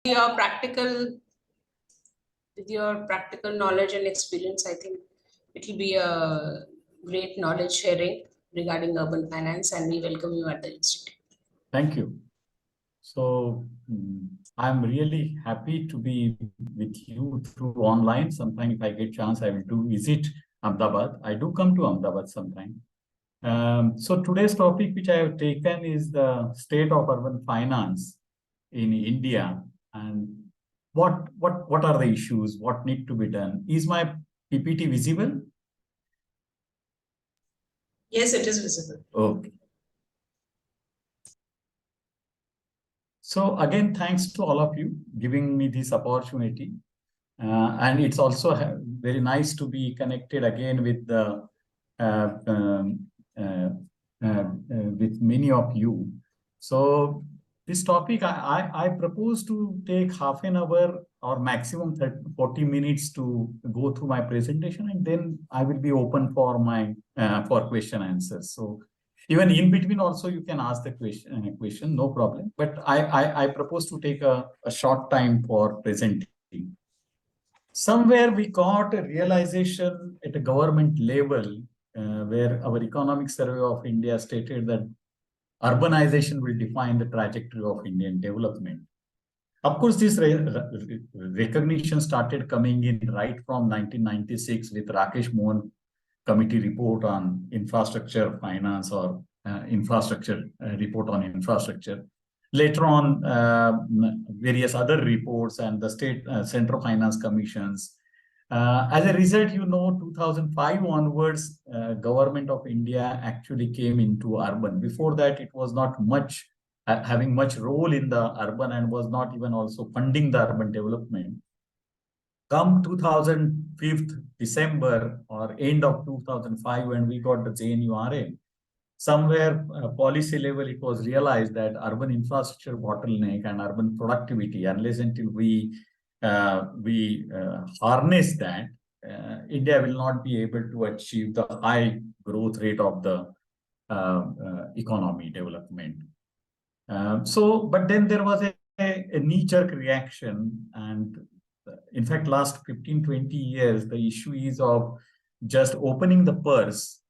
your practical with your practical knowledge and experience, I think it will be a great knowledge sharing regarding urban finance, and we welcome you at the institute. Thank you. So I'm really happy to be with you through online. Sometime if I get chance, I will do visit Ahmedabad. I do come to Ahmedabad sometime. So today's topic which I have taken is the state of urban finance in India, and what are the issues, what need to be done. Is my PPT visible? Yes, it is visible. Okay. So again, thanks to all of you giving me this opportunity. And it's also very nice to be connected again with the with many of you. So this topic, I propose to take half an hour or maximum 40 minutes to go through my presentation, and then I will be open for my for question answers. So even in between also you can ask the question, no problem. But I propose to take a short time for presenting. Somewhere we got a realization at a government level where our Economic Survey of India stated that urbanization will define the trajectory of Indian development. Of course, this recognition started coming in right from 1996 with Rakesh Mohan Committee report on infrastructure finance, or infrastructure report on infrastructure. Later on, various other reports and the state central finance commissions. As a result, 2005 onwards, government of India actually came into urban. Before that, it was not much having much role in the urban, and was not even also funding the urban development. Come 2005 December or end of 2005, when we got the JNURM, somewhere policy level, it was realized that urban infrastructure bottleneck and urban productivity, unless until we harness that, India will not be able to achieve the high growth rate of the economy development. But then there was a knee-jerk reaction, and in fact, last 15-20 years, the issue is of just opening the purse,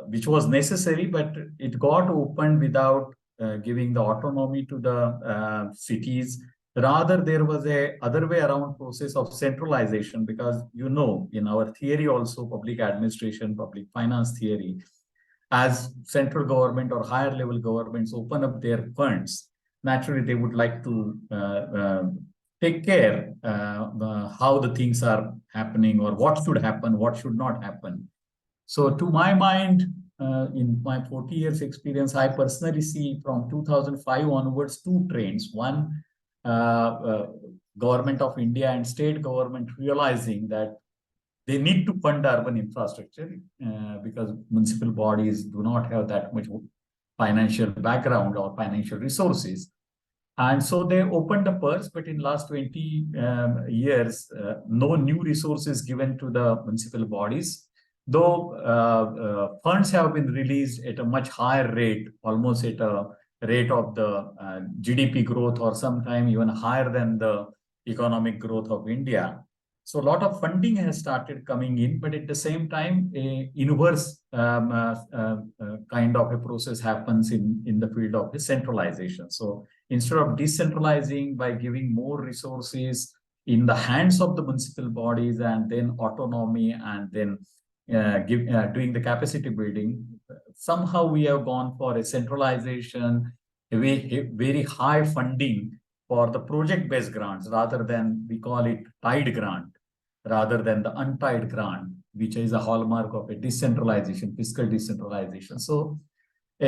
which was necessary, but it got opened without giving the autonomy to the cities. Rather, there was a other way around process of centralization, because in our theory also, public administration, public finance theory, as central government or higher level governments open up their funds, naturally they would like to take care how the things are happening, or what should happen, what should not happen. So to my mind, in my 40 years experience, I personally see from 2005 onwards two trends. One, government of India and state government realizing that they need to fund urban infrastructure because municipal bodies do not have that much financial background or financial resources. And so they opened the purse, but in last 20 years, no new resources given to the municipal bodies, though funds have been released at a much higher rate, almost at a rate of the GDP growth, or sometime even higher than the economic growth of India. So a lot of funding has started coming in, but at the same time, a inverse kind of a process happens in the field of decentralization. So instead of decentralizing by giving more resources in the hands of the municipal bodies, and then autonomy, and then doing the capacity building, somehow we have gone for a centralization, a very high funding for the project-based grants, rather than, we call it tied grant, rather than the untied grant, which is a hallmark of a decentralization, fiscal decentralization. So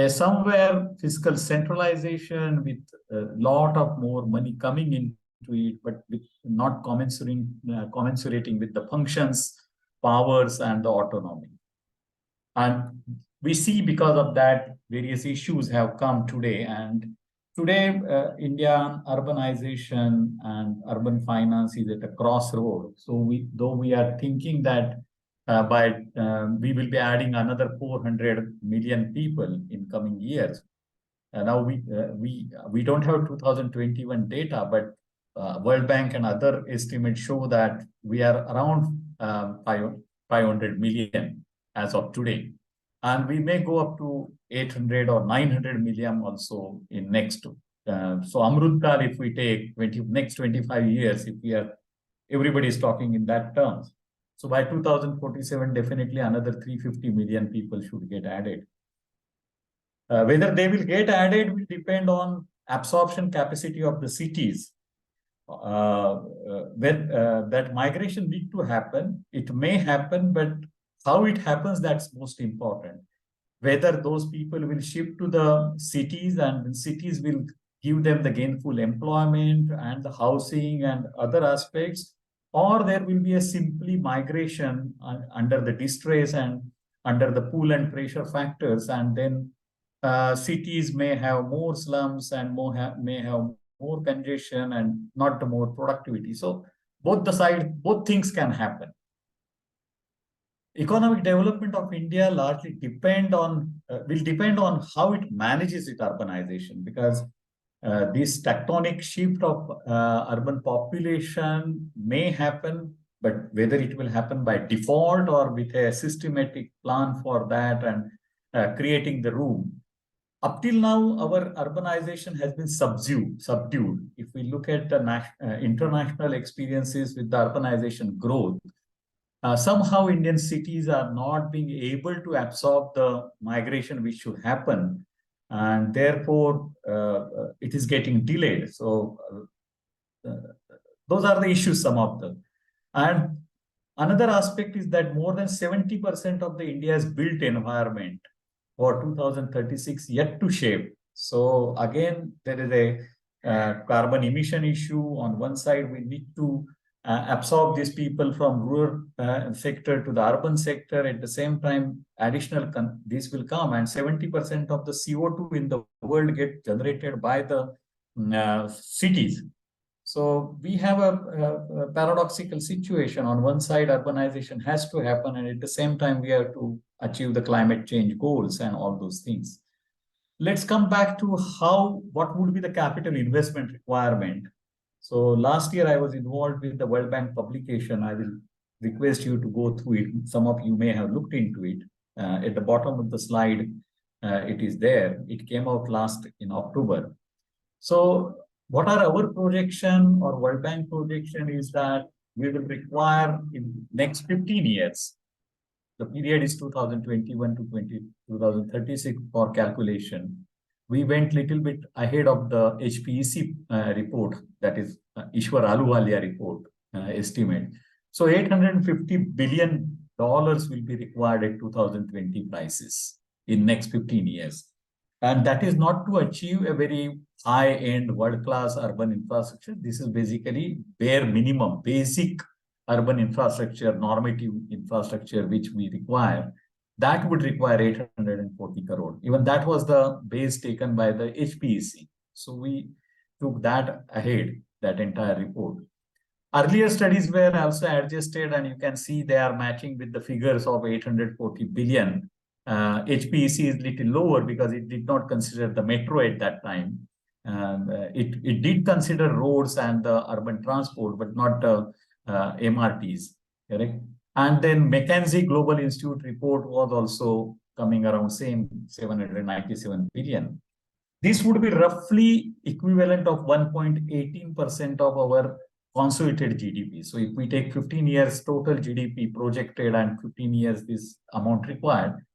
somewhere fiscal centralization with a lot of more money coming into it, but with not commensurating with the functions, powers, and the autonomy. And we see because of that, various issues have come today. And today, India urbanization and urban finance is at a crossroad. So though we are thinking that we will be adding another 400 million people in coming years. Now we don't have 2021 data, but World Bank and other estimates show that we are around 500 million as of today. And we may go up to 800 or 900 million also in next. So Amrutkal, if we take next 25 years, if we are, everybody is talking in that terms. So by 2047, definitely another 350 million people should get added. Whether they will get added will depend on absorption capacity of the cities. When that migration need to happen, it may happen, but how it happens, that's most important. Whether those people will shift to the cities and the cities will give them the gainful employment and the housing and other aspects, or there will be a simply migration under the distress and under the pull and pressure factors, and then cities may have more slums and may have more congestion and not more productivity. So both things can happen. Economic development of India largely will depend on how it manages its urbanization, because this tectonic shift of urban population may happen, but whether it will happen by default or with a systematic plan for that and creating the room. Up till now, our urbanization has been subdued. If we look at the international experiences with the urbanization growth, somehow Indian cities are not being able to absorb the migration which should happen, and therefore it is getting delayed. So those are the issues, some of them. And another aspect is that more than 70% of the India's built environment for 2036 yet to shape. So again, there is a carbon emission issue. On one side, we need to absorb these people from rural sector to the urban sector. At the same time, this will come, and 70% of the CO2 in the world get generated by the cities. So we have a paradoxical situation. On one side, urbanization has to happen, and at the same time, we have to achieve the climate change goals and all those things. Let's come back to what would be the capital investment requirement. So last year I was involved with the World Bank publication. I will request you to go through it. Some of you may have looked into it. At the bottom of the slide, it is there. It came out last in October. So what are our projection or World Bank projection is that we will require in next 15 years, the period is 2021 to 2036 for calculation. We went little bit ahead of the HPEC report, that is Ishwar Aluwalia report estimate. So $850 billion will be required at 2020 prices in next 15 years. And that is not to achieve a very high-end world-class urban infrastructure. This is basically bare minimum, basic urban infrastructure, normative infrastructure, which we require. That would require 840 crore. Even that was the base taken by the HPEC. So we took that ahead, that entire report. Earlier studies were also adjusted, and you can see they are matching with the figures of 840 billion. HPEC is little lower because it did not consider the metro at that time. It did consider roads and the urban transport, but not MRTs, correct? And then McKinsey Global Institute report was also coming around same 797 billion. This would be roughly equivalent of 1.18% of our consolidated GDP. So if we take 15 years total GDP projected and 15 years this amount required,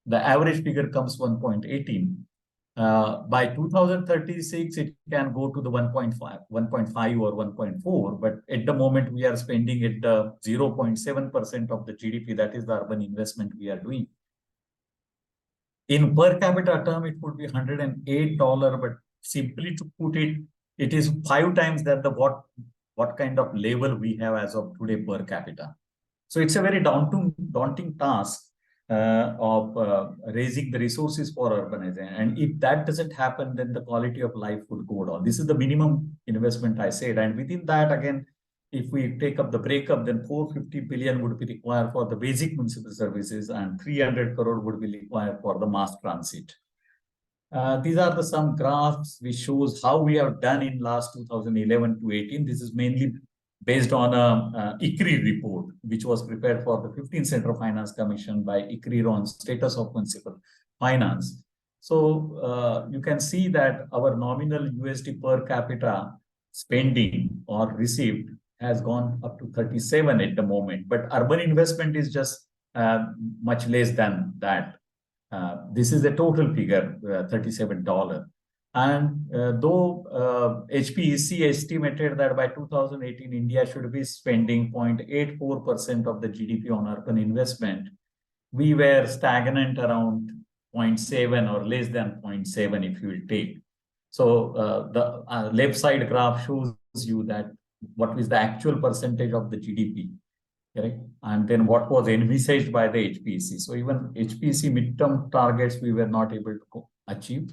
the average figure comes 1.18. By 2036, it can go to the 1.5 or 1.4. But at the moment, we are spending at the 0.7% of the GDP. That is the urban investment we are doing. In per capita term, it would be $108. But simply to put it, it is 5 times that the what kind of level we have as of today per capita. So it's a very daunting task of raising the resources for urbanization. And if that doesn't happen, then the quality of life would go down. This is the minimum investment I said. And within that, again, if we take up the breakup, then 450 billion would be required for the basic municipal services and 300 crore would be required for the mass transit. These are the some graphs which shows how we have done in last 2011 to 18. This is mainly based on a ICRI report, which was prepared for the 15th Central Finance Commission by ICRI on status of municipal finance. So you can see that our nominal USD per capita spending or received has gone up to 37 at the moment, but urban investment is just much less than that. This is the total figure, $37. And though HPEC estimated that by 2018, India should be spending 0.84% of the GDP on urban investment, we were stagnant around 0.7 or less than 0.7 if you will take. So the left side graph shows you that what is the actual percentage of the GDP. Correct. And then what was envisaged by the HPEC. So even HPEC midterm targets we were not able to achieve.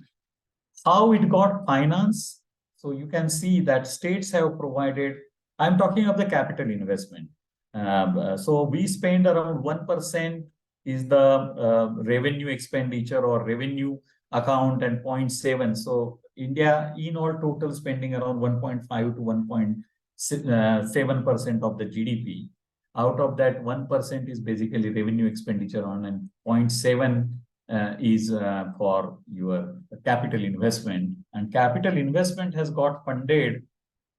How it got financed? So you can see that states have provided, I'm talking of the capital investment. So we spend around 1% is the revenue expenditure or revenue account and 0.7. So India in all total spending around 1.5 to 1.7% of the GDP. Out of that, 1% is basically revenue expenditure on, and 0.7 is for your capital investment. And capital investment has got funded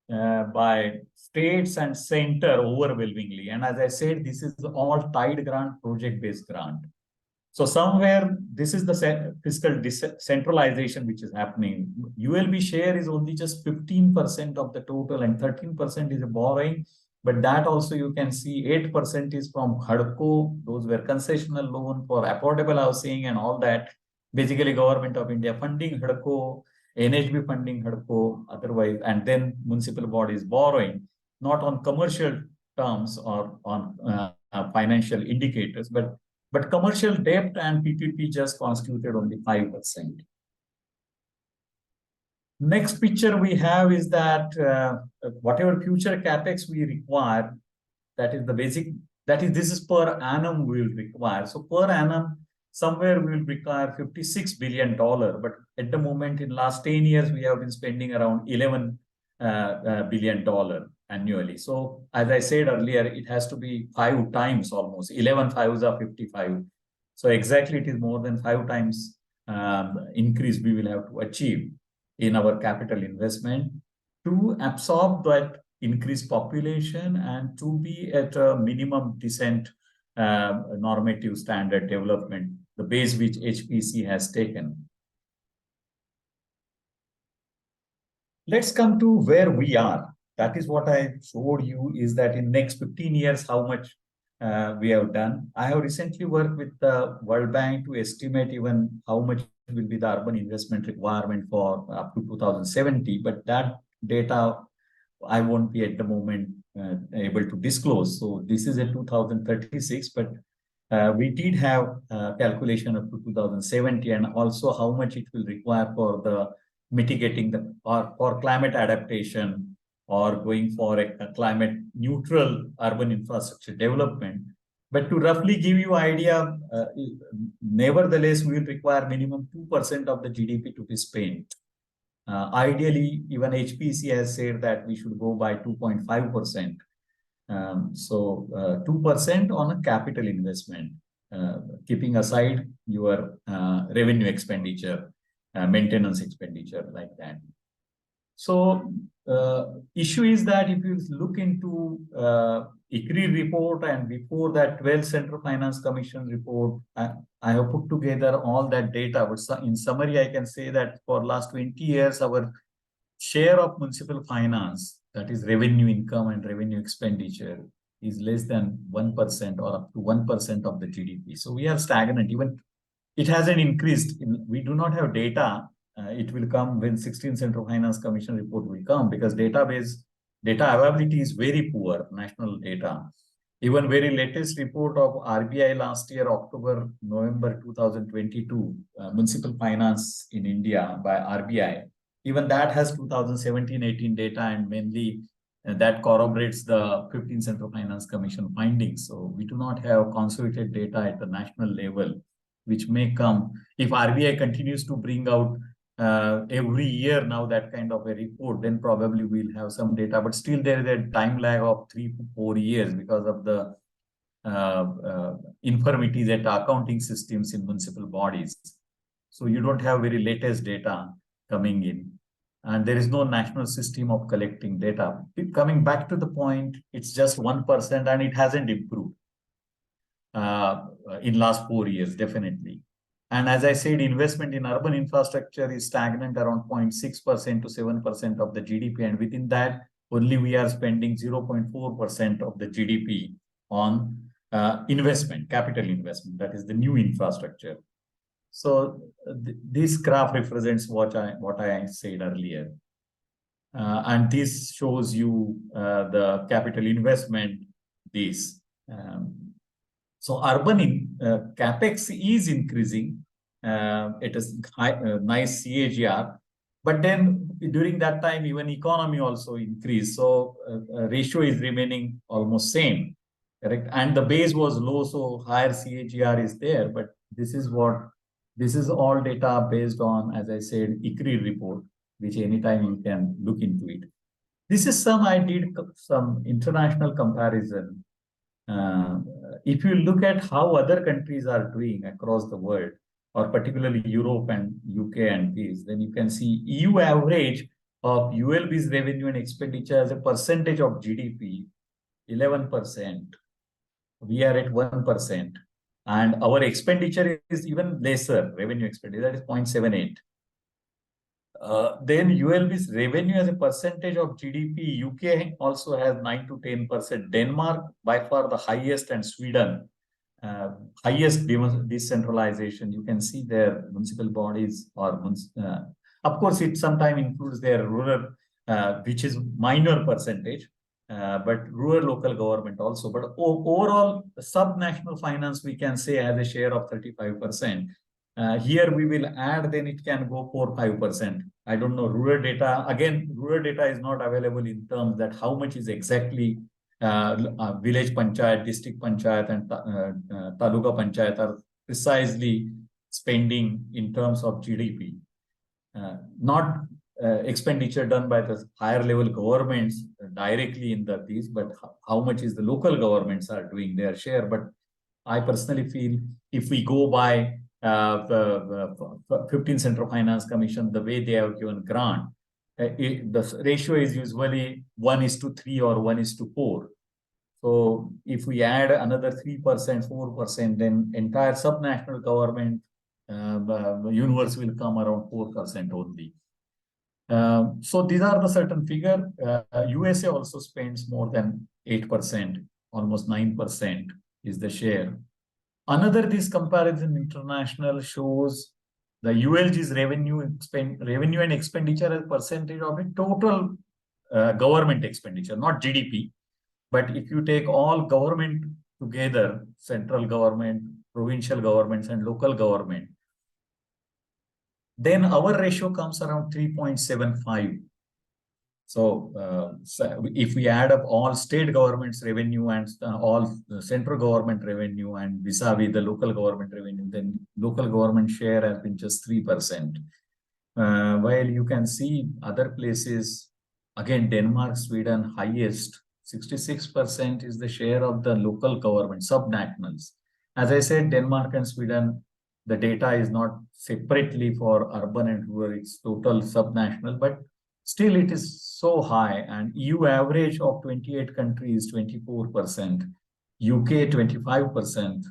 by states and center overwhelmingly. And as I said, this is all tied grant, project-based grant. So somewhere this is the fiscal decentralization which is happening. ULB share is only just 15% of the total, and 13% is a borrowing. But that also you can see 8% is from HUDCO. Those were concessional loan for affordable housing and all that. Basically, Government of India funding HUDCO, NHB funding HUDCO, otherwise, and then municipal bodies borrowing, not on commercial terms or on financial indicators, but commercial debt and PPP just constituted only 5%. Next picture we have is that whatever future capex we require, that is the basic, this is per annum we will require. So per annum, somewhere we will require $56 billion. But at the moment, in last 10 years, we have been spending around $11 billion annually. So as I said earlier, it has to be 5 times almost. 11 fives are 55. So exactly it is more than 5 times increase we will have to achieve in our capital investment to absorb that increased population and to be at a minimum decent normative standard development, the base which HPC has taken. Let's come to where we are. That is what I showed you, is that in next 15 years, how much we have done. I have recently worked with the World Bank to estimate even how much will be the urban investment requirement for up to 2070, but that data I won't be at the moment able to disclose. So this is a 2036, but we did have calculation up to 2070 and also how much it will require for the mitigating the or for climate adaptation or going for a climate neutral urban infrastructure development. But to roughly give you idea, nevertheless, we will require minimum 2% of the GDP to be spent. Ideally, even HPC has said that we should go by 2.5%. So 2% on a capital investment, keeping aside your revenue expenditure, maintenance expenditure like that. So issue is that if you look into ICRI report and before that 12th Central Finance Commission report, I have put together all that data. But in summary, I can say that for last 20 years, our share of municipal finance, that is revenue income and revenue expenditure, is less than 1% or up to 1% of the GDP. So we are stagnant. Even it hasn't increased. We do not have data. It will come when 16th Central Finance Commission report will come, because data availability is very poor, national data. Even very latest report of RBI last year, November 2022, municipal finance in India by RBI, even that has 2017-18 data, and mainly that corroborates the 15th Central Finance Commission findings. So we do not have consolidated data at the national level, which may come if RBI continues to bring out every year now that kind of a report, then probably we'll have some data. But still there is a time lag of 3 to 4 years because of the infirmities at accounting systems in municipal bodies. So you don't have very latest data coming in. And there is no national system of collecting data. Coming back to the point, it's just 1% and it hasn't improved in last 4 years, definitely. And as I said, investment in urban infrastructure is stagnant around 0.6% to 7% of the GDP. And within that, only we are spending 0.4% of the GDP on investment, capital investment, that is the new infrastructure. So this graph represents what I said earlier. And this shows you the capital investment, this. So urban capex is increasing. It is nice CAGR. But then during that time, even economy also increased. So ratio is remaining almost same. Correct. And the base was low, so higher CAGR is there. But this is all data based on, as I said, ICRI report, which anytime you can look into it. This is I did some international comparison. If you look at how other countries are doing across the world, or particularly Europe and UK and these, then you can see EU average of ULB's revenue and expenditure as a percentage of GDP, 11%. We are at 1%. And our expenditure is even lesser, revenue expenditure, that is 0.78. Then ULB's revenue as a percentage of GDP, UK also has 9 to 10%. Denmark, by far the highest, and Sweden, highest decentralization. You can see their municipal bodies or, of course, it sometimes includes their rural, which is minor percentage, but rural local government also. But overall, sub-national finance, we can say, has a share of 35%. Here we will add, then it can go 4-5%. I don't know, rural data. Again, rural data is not available in terms that how much is exactly village panchayat, district panchayat, and taluka panchayat are precisely spending in terms of GDP. Not expenditure done by the higher level governments directly in these, but how much is the local governments are doing their share. But I personally feel if we go by the 15th Central Finance Commission, the way they have given grant, the ratio is usually 1:3 or 1:4. So if we add another 3%, 4%, then entire subnational government universe will come around 4% only. So these are the certain figure. USA also spends more than 8%, almost 9% is the share. Another, this comparison international shows the ULG's revenue and expenditure as percentage of the total government expenditure, not GDP. But if you take all government together, central government, provincial governments, and local government, then our ratio comes around 3.75. So if we add up all state government's revenue and all the central government revenue and vis-a-vis the local government revenue, then local government share has been just 3%. While you can see other places, again, Denmark, Sweden, highest, 66% is the share of the local government, subnationals. As I said, Denmark and Sweden, the data is not separately for urban and rural, it's total subnational, but still it is so high. And EU average of 28 countries, 24%, UK 25%,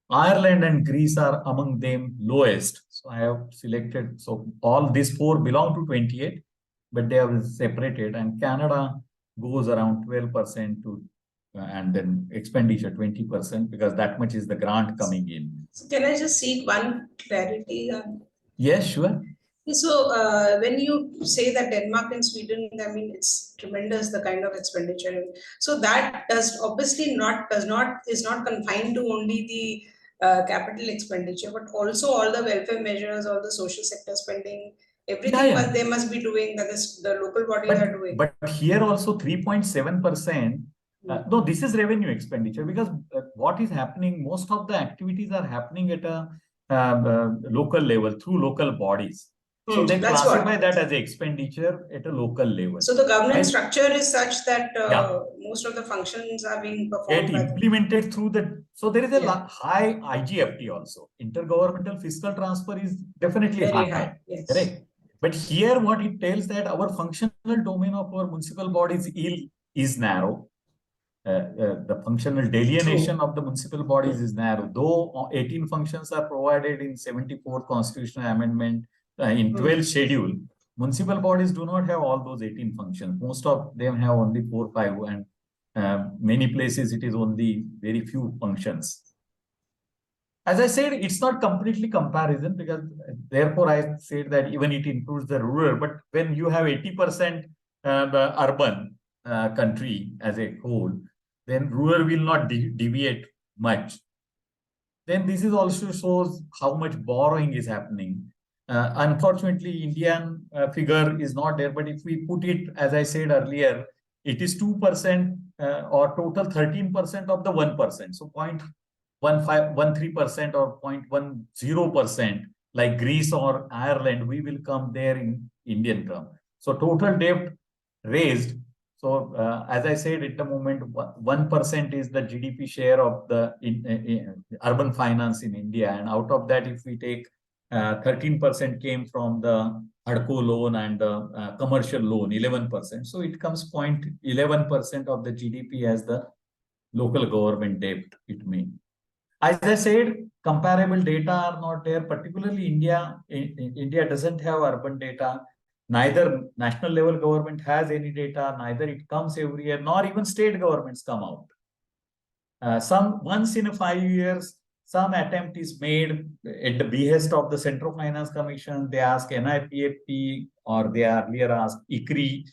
Ireland and Greece are among them lowest. So I have selected, so all these four belong to 28, but they are separated, and Canada goes around 12% to and then expenditure 20%, because that much is the grant coming in. So can I just seek one clarity? Yes, sure. So when you say that Denmark and Sweden, I mean, it's tremendous, the kind of expenditure. So that is not confined to only the capital expenditure, but also all the welfare measures, all the social sector spending, everything they must be doing, that is the local bodies are doing. But here also 3.7%. No, this is revenue expenditure, because what is happening, most of the activities are happening at a local level through local bodies. So they That's classify what. that as expenditure at a local level. So the governance And structure is such that Yeah. most of the functions are being get performed by implemented through the, so there is a Yeah. high IGFT also. Intergovernmental fiscal transfer is definitely very high. high. Yes. Correct. But here what it tells that our functional domain of our municipal bodies is narrow. The functional delineation of the municipal bodies is narrow. Though 18 functions are provided in 74th constitutional amendment in 12th schedule, municipal bodies do not have all those 18 functions. Most of them have only 4 5, and many places it is only very few functions. As I said, it's not completely comparison, because therefore I said that even it includes the rural, but when you have 80% the urban country as a whole, then rural will not deviate much. Then this is also shows how much borrowing is happening. Unfortunately, Indian figure is not there, but if we put it, as I said earlier, it is 2% or total 13% of the 1%. So 0.1513% or 0.10%, like Greece or Ireland, we will come there in Indian term. So total debt raised. So as I said, at the moment, 1% is the GDP share of the urban finance in India. And out of that, if we take 13% came from the HUDCO loan and the commercial loan, 11%. So it comes 0.11% of the GDP as the local government debt, it means. As I said, comparable data are not there, particularly India. India doesn't have urban data. Neither national level government has any data, neither it comes every year, nor even state governments come out. Some once in 5 years, some attempt is made at the behest of the Central Finance Commission. They ask NIPFP, or they earlier asked ICRI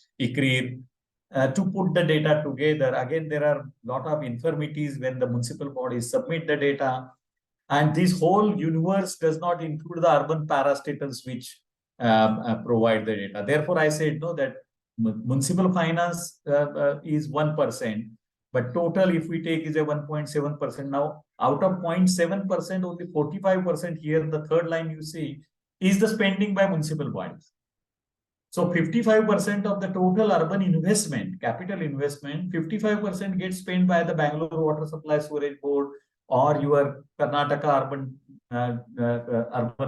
to put the data together. Again, there are a lot of infirmities when the municipal bodies submit the data. And this whole universe does not include the urban parastatals which provide the data. Therefore, I said no, that municipal finance is 1%, but total, if we take, is a 1.7%. Now, out of 0.7%, only 45% here, the third line you see, is the spending by municipal bodies. So 55% of the total urban investment, capital investment, 55% gets spent by the Bangalore Water Supply Storage Board, or your Karnataka urban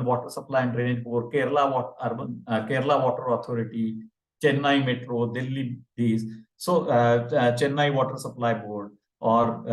water supply and drainage board, Kerala Water Authority, Chennai Metro, Delhi these. So Chennai Water Supply Board, or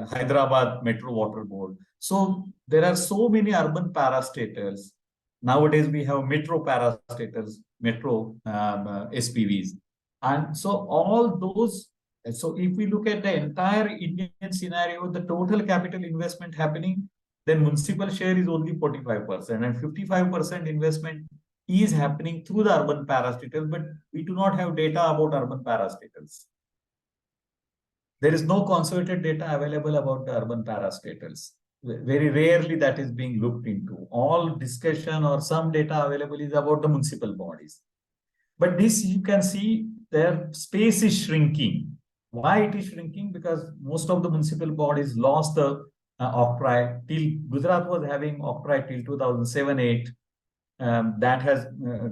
Hyderabad Metro Water Board. So there are so many urban parastatals. Nowadays we have metro parastatals, metro SPVs, and so all those. So if we look at the entire Indian scenario, the total capital investment happening, then municipal share is only 45%, and 55% investment is happening through the urban parastatals, but we do not have data about urban parastatals. There is no consolidated data available about the urban parastatals. Very rarely that is being looked into. All discussion or some data available is about the municipal bodies. But this, you can see, their space is shrinking. Why it is shrinking? Because most of the municipal bodies lost the octroi. Till Gujarat was having octroi till 2007-8. That has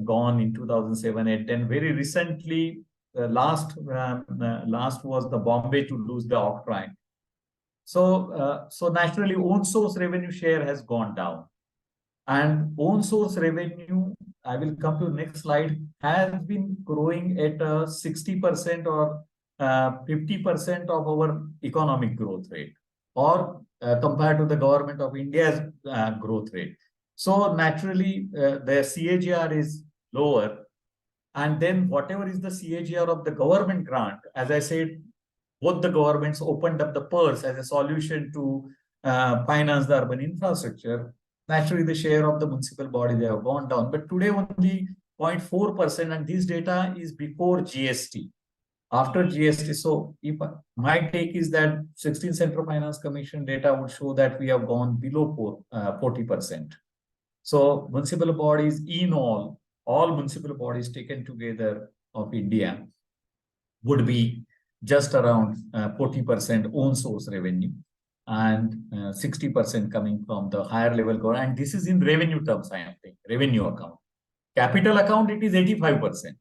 gone in 2007-8. Then very recently, last was the Bombay to lose the octroi. So, so naturally, own source revenue share has gone down. And own source revenue, I will come to the next slide, has been growing at 60% or 50% of our economic growth rate, or compared to the government of India's growth rate. So naturally, their CAGR is lower. And then whatever is the CAGR of the government grant, as I said, both the governments opened up the purse as a solution to finance the urban infrastructure. Naturally, the share of the municipal body, they have gone down. But today only 0.4%, and this data is before GST. After GST, so if my take is that 16th Central Finance Commission data would show that we have gone below 40%. So municipal bodies in all municipal bodies taken together of India would be just around 40% own source revenue, and 60% coming from the higher level government. And this is in revenue terms, I am saying, revenue account. Capital account, it is 85%.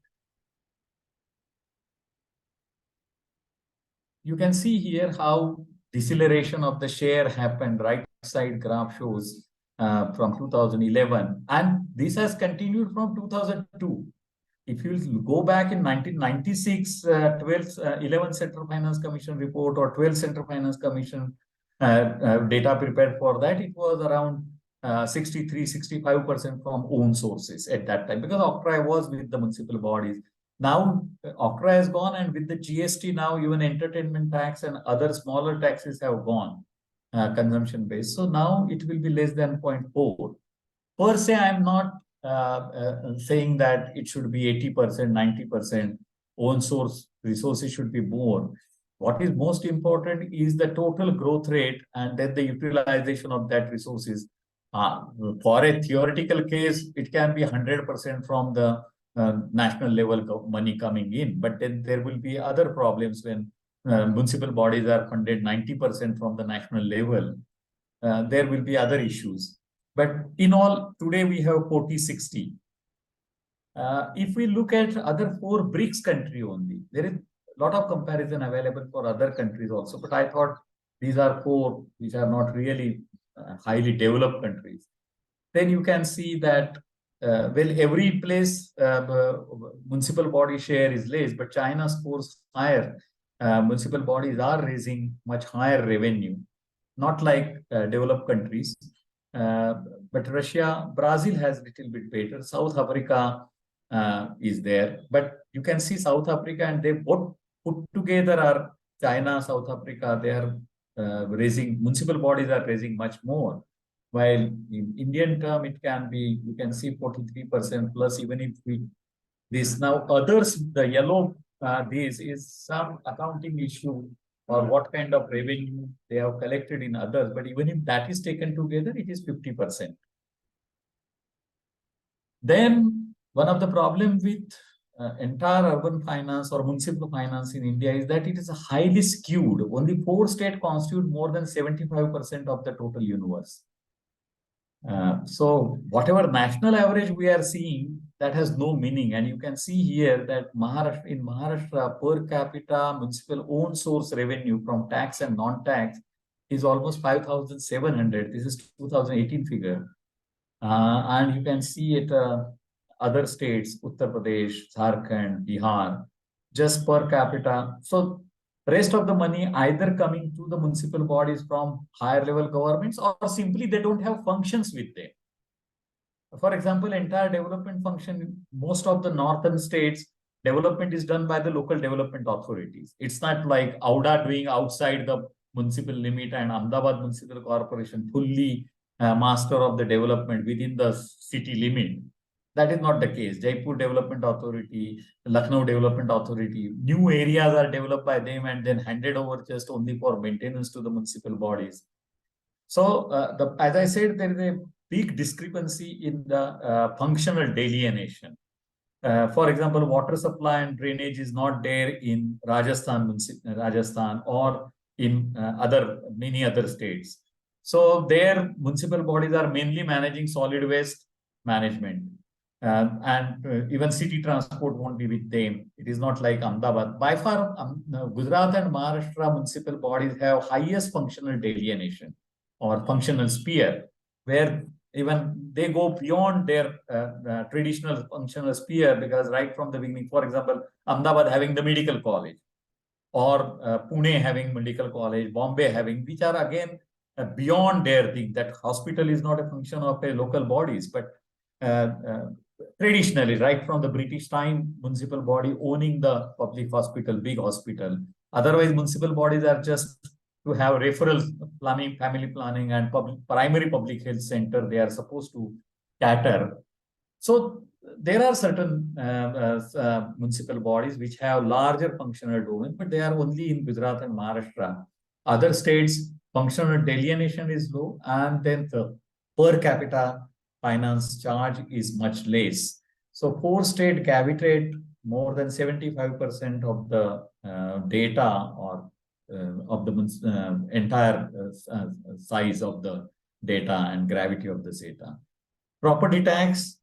You can see here how deceleration of the share happened. Right side graph shows from 2011, and this has continued from 2002. If you go back in 1996, 11th Central Finance Commission report or 12th Central Finance Commission data prepared for that, it was around 63-65% from own sources at that time, because octroi was with the municipal bodies. Now octroi has gone, and with the GST now even entertainment tax and other smaller taxes have gone consumption based. So now it will be less than 0.4. Per se, I am not saying that it should be 80%, 90%. Own source resources should be more. What is most important is the total growth rate and then the utilization of that resources. For a theoretical case, it can be 100% from the national level money coming in, but then there will be other problems when municipal bodies are funded 90% from the national level. There will be other issues. But in all, today we have 40-60. If we look at other 4 BRICS country only, there is a lot of comparison available for other countries also. But I thought these are 4 which are not really highly developed countries. Then you can see that, well, every place municipal body share is less, but China scores higher. Municipal bodies are raising much higher revenue, not like developed countries. But Russia, Brazil has a little bit better. South Africa is there. But you can see South Africa, and they both put together are China, South Africa. They are raising, municipal bodies are raising much more. While in Indian term, it can be, you can see 43% plus, even if we, this now others, the yellow, this is some accounting issue or what kind of revenue they have collected in others. But even if that is taken together, it is 50%. Then one of the problems with entire urban finance or municipal finance in India is that it is highly skewed. Only 4 states constitute more than 75% of the total universe. So whatever national average we are seeing, that has no meaning. And you can see here that in Maharashtra, per capita municipal own source revenue from tax and non-tax is almost 5,700. This is 2018 figure. And you can see it other states, Uttar Pradesh, Jharkhand, Bihar, just per capita. So rest of the money either coming to the municipal bodies from higher level governments, or simply they don't have functions with them. For example, entire development function, most of the northern states, development is done by the local development authorities. It's not like AUDA doing outside the municipal limit and Ahmedabad Municipal Corporation fully master of the development within the city limit. That is not the case. Jaipur Development Authority, Lucknow Development Authority, new areas are developed by them and then handed over just only for maintenance to the municipal bodies. So, as I said, there is a big discrepancy in the functional delineation. For example, water supply and drainage is not there in Rajasthan or in many other states. So their municipal bodies are mainly managing solid waste management. And even city transport won't be with them. It is not like Ahmedabad. By far, Gujarat and Maharashtra municipal bodies have highest functional delineation or functional sphere, where even they go beyond their traditional functional sphere, because right from the beginning, for example, Ahmedabad having the medical college, or Pune having medical college, Bombay having, which are again beyond their thing. That hospital is not a function of a local bodies, but traditionally, right from the British time, municipal body owning the public hospital, big hospital. Otherwise, municipal bodies are just to have referral planning, family planning, and primary public health center they are supposed to cater. So there are certain municipal bodies which have larger functional domain, but they are only in Gujarat and Maharashtra. Other states, functional delineation is low, and then the per capita finance charge is much less. So 4 states gravitate more than 75% of the data or of the entire size of the data and gravity of the data. Property tax,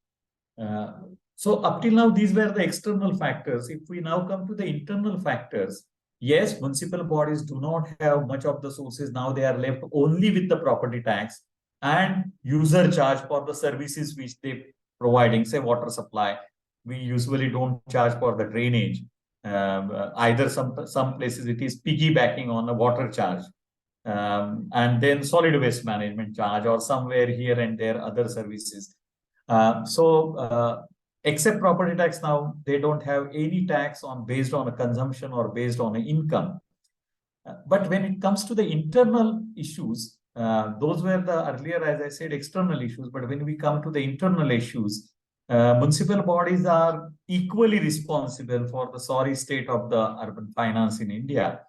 So up till now, these were the external factors. If we now come to the internal factors, yes, municipal bodies do not have much of the sources. Now they are left only with the property tax and user charge for the services which they providing, say water supply. We usually don't charge for the drainage. Either some places it is piggybacking on the water charge. And then solid waste management charge, or somewhere here and there other services. Except property tax, now they don't have any tax on based on a consumption or based on an income. But when it comes to the internal issues, those were the earlier, as I said, external issues. But when we come to the internal issues, municipal bodies are equally responsible for the sorry state of the urban finance in India.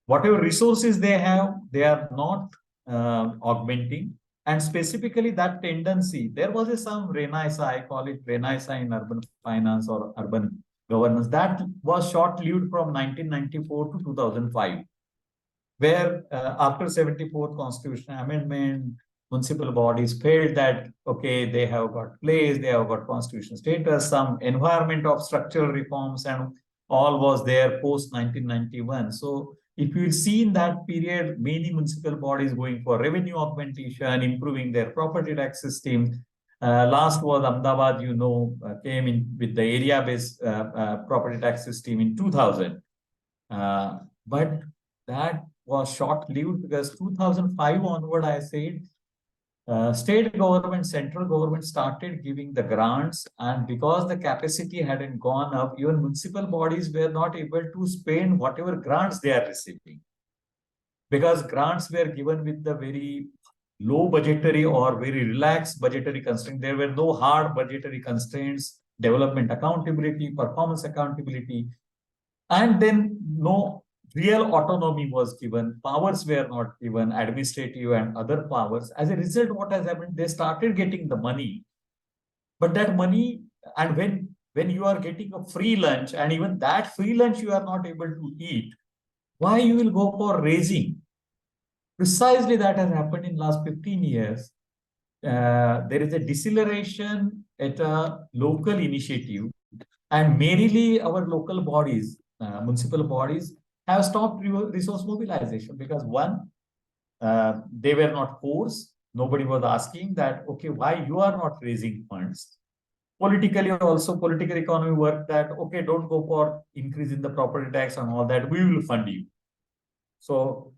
Whatever resources they have, they are not augmenting. And specifically that tendency, there was some renaissance, I call it renaissance in urban finance or urban governance, that was short-lived from 1994 to 2005, where after 74th Constitutional Amendment, municipal bodies felt that, okay, they have got place, they have got constitutional status, some environment of structural reforms and all was there post 1991. So if you see in that period, many municipal bodies going for revenue augmentation, improving their property tax system. Last was Ahmedabad, came in with the area-based property tax system in 2000. But that was short-lived because 2005 onward, I said, state government, central government started giving the grants, and because the capacity hadn't gone up, even municipal bodies were not able to spend whatever grants they are receiving. Because grants were given with the very low budgetary or very relaxed budgetary constraints. There were no hard budgetary constraints, development accountability, performance accountability, and then no real autonomy was given, powers were not given, administrative and other powers. As a result, what has happened, they started getting the money. But that money, and when you are getting a free lunch, and even that free lunch you are not able to eat, why you will go for raising? Precisely that has happened in last 15 years. There is a deceleration at a local initiative, and merely our local bodies, municipal bodies, have stopped resource mobilization because one, they were not forced. Nobody was asking that, okay, why you are not raising funds? Politically also, political economy work that, okay, don't go for increase in the property tax and all that, we will fund you. So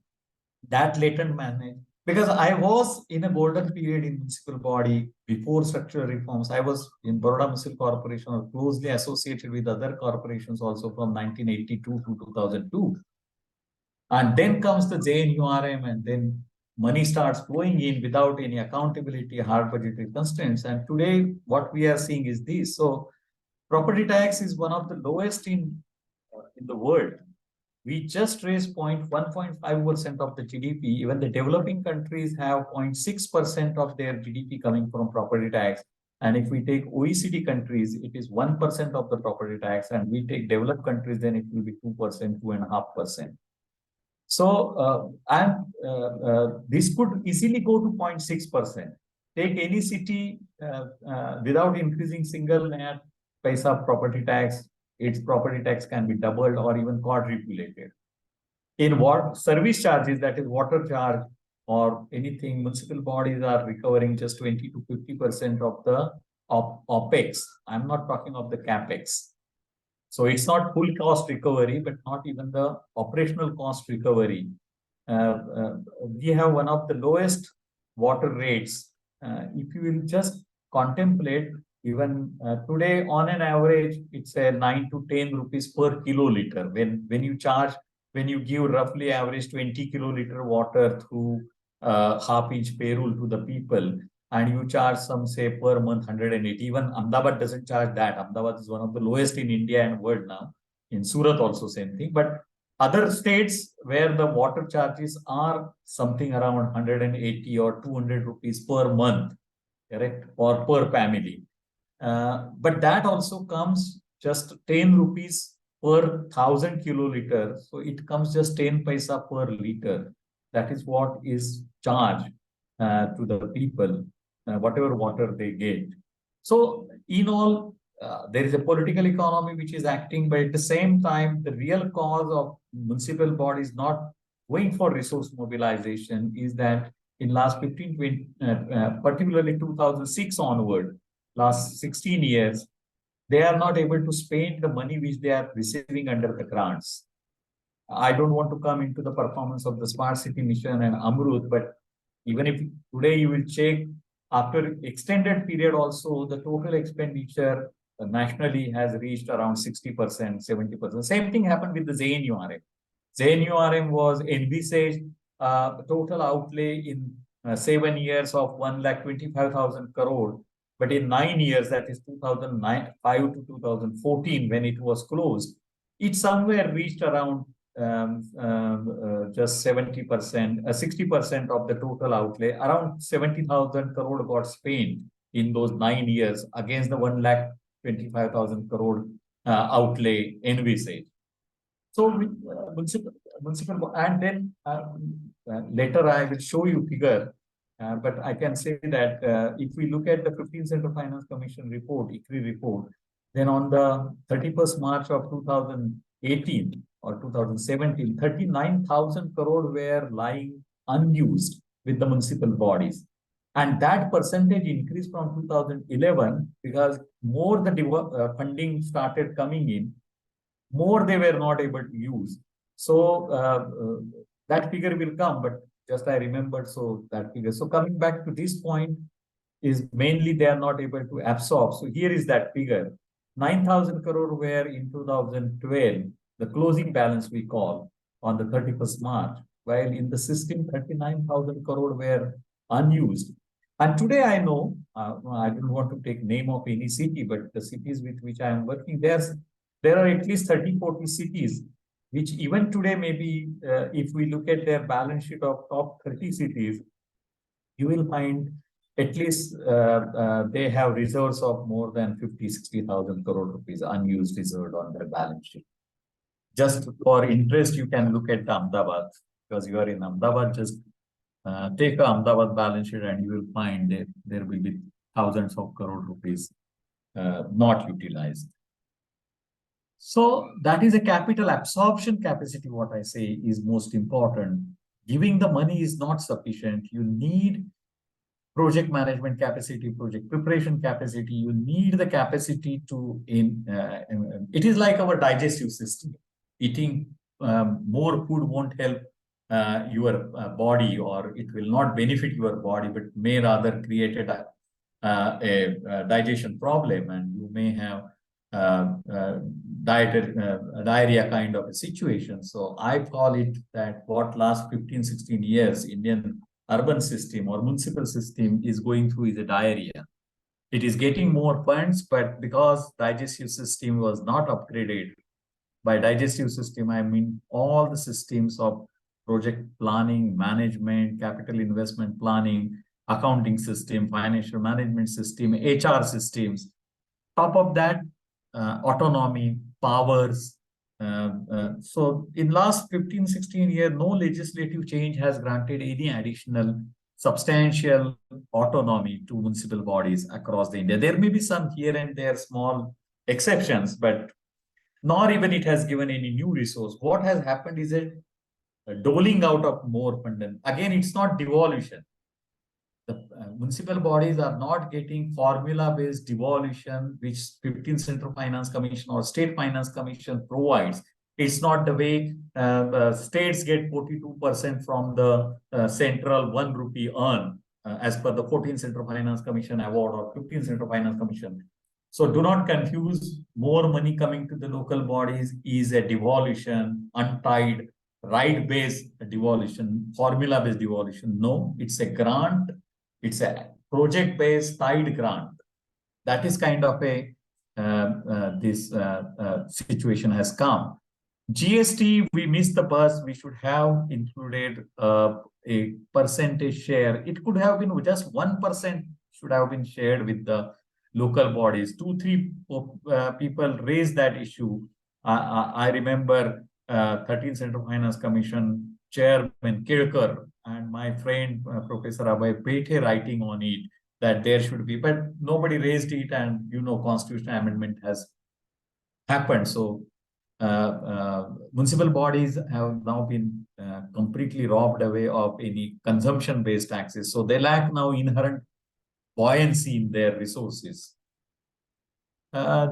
that latent manage, because I was in a golden period in municipal body before structural reforms. I was in Baroda Municipal Corporation, or closely associated with other corporations also from 1982 to 2002. And then comes the JNURM, and then money starts flowing in without any accountability, hard budgetary constraints. And today, what we are seeing is this. So property tax is one of the lowest in the world. We just raised 1.5% of the GDP. Even the developing countries have 0.6% of their GDP coming from property tax. And if we take OECD countries, it is 1% of the property tax. And we take developed countries, then it will be 2%, 2.5%. So, this could easily go to 0.6%. Take any city without increasing single net paisa property tax, its property tax can be doubled or even quadrupulated. In what service charges, that is water charge or anything, municipal bodies are recovering just 20 to 50% of the OPEX. I'm not talking of the CAPEX. So it's not full cost recovery, but not even the operational cost recovery. We have one of the lowest water rates. If you will just contemplate, even today, on an average, it's a 9 to 10 rupees per kiloliter. When you give roughly average 20 kiloliter water through half-inch payroll to the people, and you charge some, say, per month 180. Even Ahmedabad doesn't charge that. Ahmedabad is one of the lowest in India and world now. In Surat also same thing. But other states where the water charges are something around 180 or 200 rupees per month, correct, or per family. But that also comes just 10 rupees per 1,000 kiloliter. So it comes just 10 paisa per liter. That is what is charged to the people, whatever water they get. So in all, there is a political economy which is acting, but at the same time, the real cause of municipal bodies not going for resource mobilization is that in last 15, 20, particularly 2006 onward, last 16 years, they are not able to spend the money which they are receiving under the grants. I don't want to come into the performance of the Smart City Mission and Amrut, but even if today you will check after extended period also, the total expenditure nationally has reached around 60%, 70%. Same thing happened with the ZNURM. ZNURM was envisaged total outlay in 7 years of 1,25,000 crore. But in 9 years, that is 2005 to 2014, when it was closed, it somewhere reached around just 70%, 60% of the total outlay. Around 70,000 crore got spent in those 9 years against the 1,25,000 crore outlay envisaged. So municipal, and then later I will show you figure. But I can say that if we look at the 15th Central Finance Commission report, ICRI report, then on the 31st March of 2018 or 2017, 39,000 crore were lying unused with the municipal bodies. And that percentage increased from 2011 because more the funding started coming in, more they were not able to use. So that figure will come, but just I remembered, so that figure. So coming back to this point is mainly they are not able to absorb. So here is that figure. 9,000 crore were in 2012, the closing balance we call on the 31st March, while in the system 39,000 crore were unused. And today I know, I don't want to take name of any city, but the cities with which I am working, there are at least 30, 40 cities, which even today, maybe if we look at their balance sheet of top 30 cities, you will find at least they have reserves of more than 50, 60,000 crore rupees unused reserve on their balance sheet. Just for interest, you can look at Ahmedabad, because you are in Ahmedabad, just take a Ahmedabad balance sheet and you will find that there will be thousands of crore rupees not utilized. So that is a capital absorption capacity, what I say is most important. Giving the money is not sufficient. You need project management capacity, project preparation capacity. You need the capacity to, it is like our digestive system. Eating more food won't help your body, or it will not benefit your body, but may rather create a digestion problem, and you may have diarrhea kind of a situation. So I call it that what last 15, 16 years, Indian urban system or municipal system is going through is a diarrhea. It is getting more funds, but because digestive system was not upgraded, by digestive system, I mean all the systems of project planning, management, capital investment planning, accounting system, financial management system, HR systems. Top of that, autonomy, powers. So in last 15, 16 years, no legislative change has granted any additional substantial autonomy to municipal bodies across the India. There may be some here and there small exceptions, but nor even it has given any new resource. What has happened is a doling out of more funding. Again, it's not devolution. The municipal bodies are not getting formula-based devolution, which 15th Central Finance Commission or State Finance Commission provides. It's not the way states get 42% from the central 1 rupee earn as per the 14th Central Finance Commission award or 15th Central Finance Commission. So do not confuse more money coming to the local bodies is a devolution, untied, right-based devolution, formula-based devolution. No, it's a grant. It's a project-based tied grant. That is kind of a this situation has come. GST, we missed the bus. We should have included a percentage share. It could have been just 1% should have been shared with the local bodies. 2-3 people raised that issue. I remember 13th Central Finance Commission Chairman Kirkar and my friend Professor Abhay Pethe writing on it. that there should be, but nobody raised it, and constitutional amendment has happened. So municipal bodies have now been completely robbed away of any consumption-based taxes. So they lack now inherent buoyancy in their resources.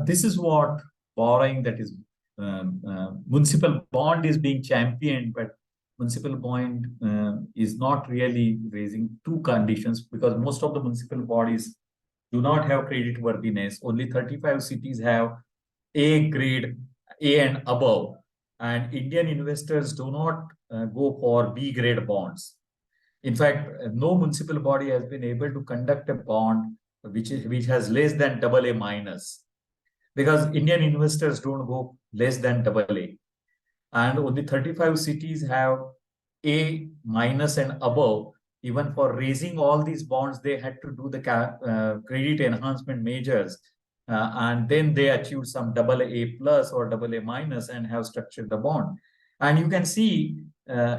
This is what borrowing, that is municipal bond, is being championed, but municipal bond is not really raising two conditions, because most of the municipal bodies do not have credit worthiness. Only 35 cities have A grade, A and above, and Indian investors do not go for B grade bonds. In fact, no municipal body has been able to conduct a bond which has less than AA minus, because Indian investors don't go less than AA, and only 35 cities have A minus and above. Even for raising all these bonds, they had to do the credit enhancement measures, and then they achieved some AA plus or AA minus and have structured the bond. And you can see,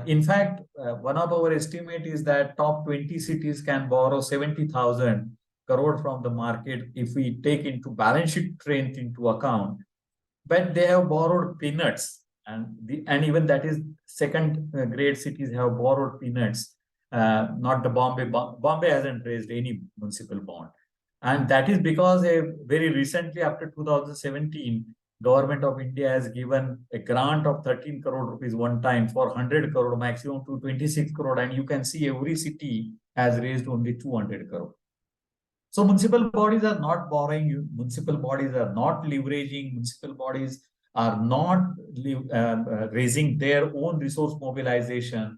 in fact, one of our estimate is that top 20 cities can borrow 70,000 crore from the market if we take into balance sheet strength into account. But they have borrowed peanuts, and even that is second grade cities have borrowed peanuts. Not the Bombay. Bombay hasn't raised any municipal bond, and that is because very recently, after 2017, Government of India has given a grant of 13 crore rupees one time for 100 crore, maximum to 26 crore, and you can see every city has raised only 200 crore. So municipal bodies are not borrowing, municipal bodies are not leveraging, municipal bodies are not raising their own resource mobilization.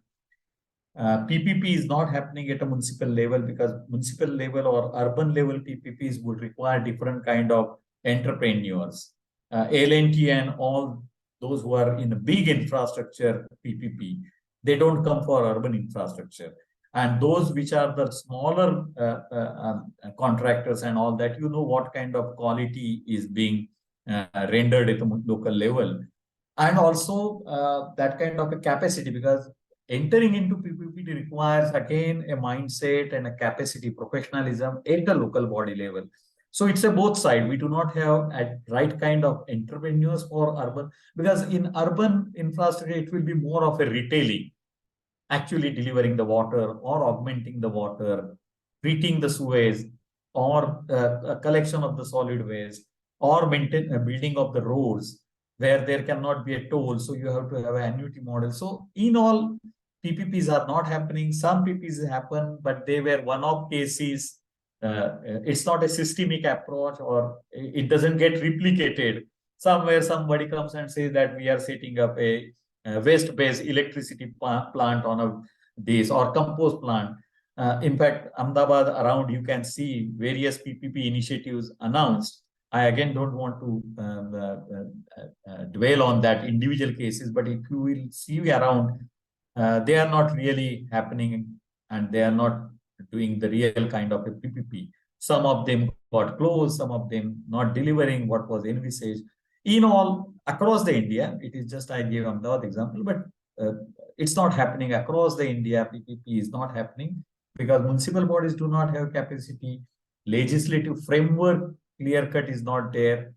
PPP is not happening at a municipal level, because municipal level or urban level PPPs would require different kind of entrepreneurs. L&T and all those who are in a big infrastructure PPP, they don't come for urban infrastructure. And those which are the smaller contractors and all that, what kind of quality is being rendered at the local level. And also that kind of a capacity, because entering into PPP requires again a mindset and a capacity, professionalism at the local body level. So it's a both side. We do not have a right kind of entrepreneurs for urban, because in urban infrastructure, it will be more of a retailing, actually delivering the water or augmenting the water, treating the sewage, or a collection of the solid waste, or building of the roads where there cannot be a toll. So you have to have an annuity model. So in all, PPPs are not happening. Some PPPs happen, but they were one-off cases. It's not a systemic approach, or it doesn't get replicated. Somewhere somebody comes and says that we are setting up a waste-based electricity plant on this, or compost plant. In fact, Ahmedabad around, you can see various PPP initiatives announced. I again don't want to dwell on that individual cases, but if you will see around, they are not really happening, and they are not doing the real kind of a PPP. Some of them got closed, some of them not delivering what was envisaged. In all, across the India, it is just, I gave Ahmedabad example, but it's not happening across the India. PPP is not happening because municipal bodies do not have capacity. Legislative framework clear cut is not there.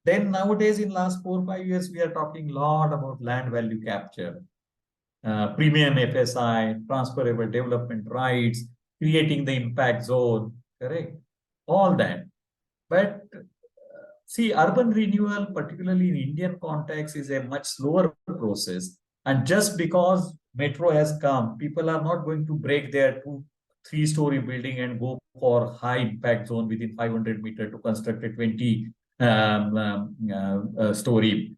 Then nowadays, in last 4-5 years, we are talking a lot about land value capture, premium FSI, transferable development rights, creating the impact zone, correct? All that. But see, urban renewal, particularly in Indian context, is a much slower process. And just because metro has come, people are not going to break their 2-3-story building and go for high impact zone within 500 meters to construct a 20-story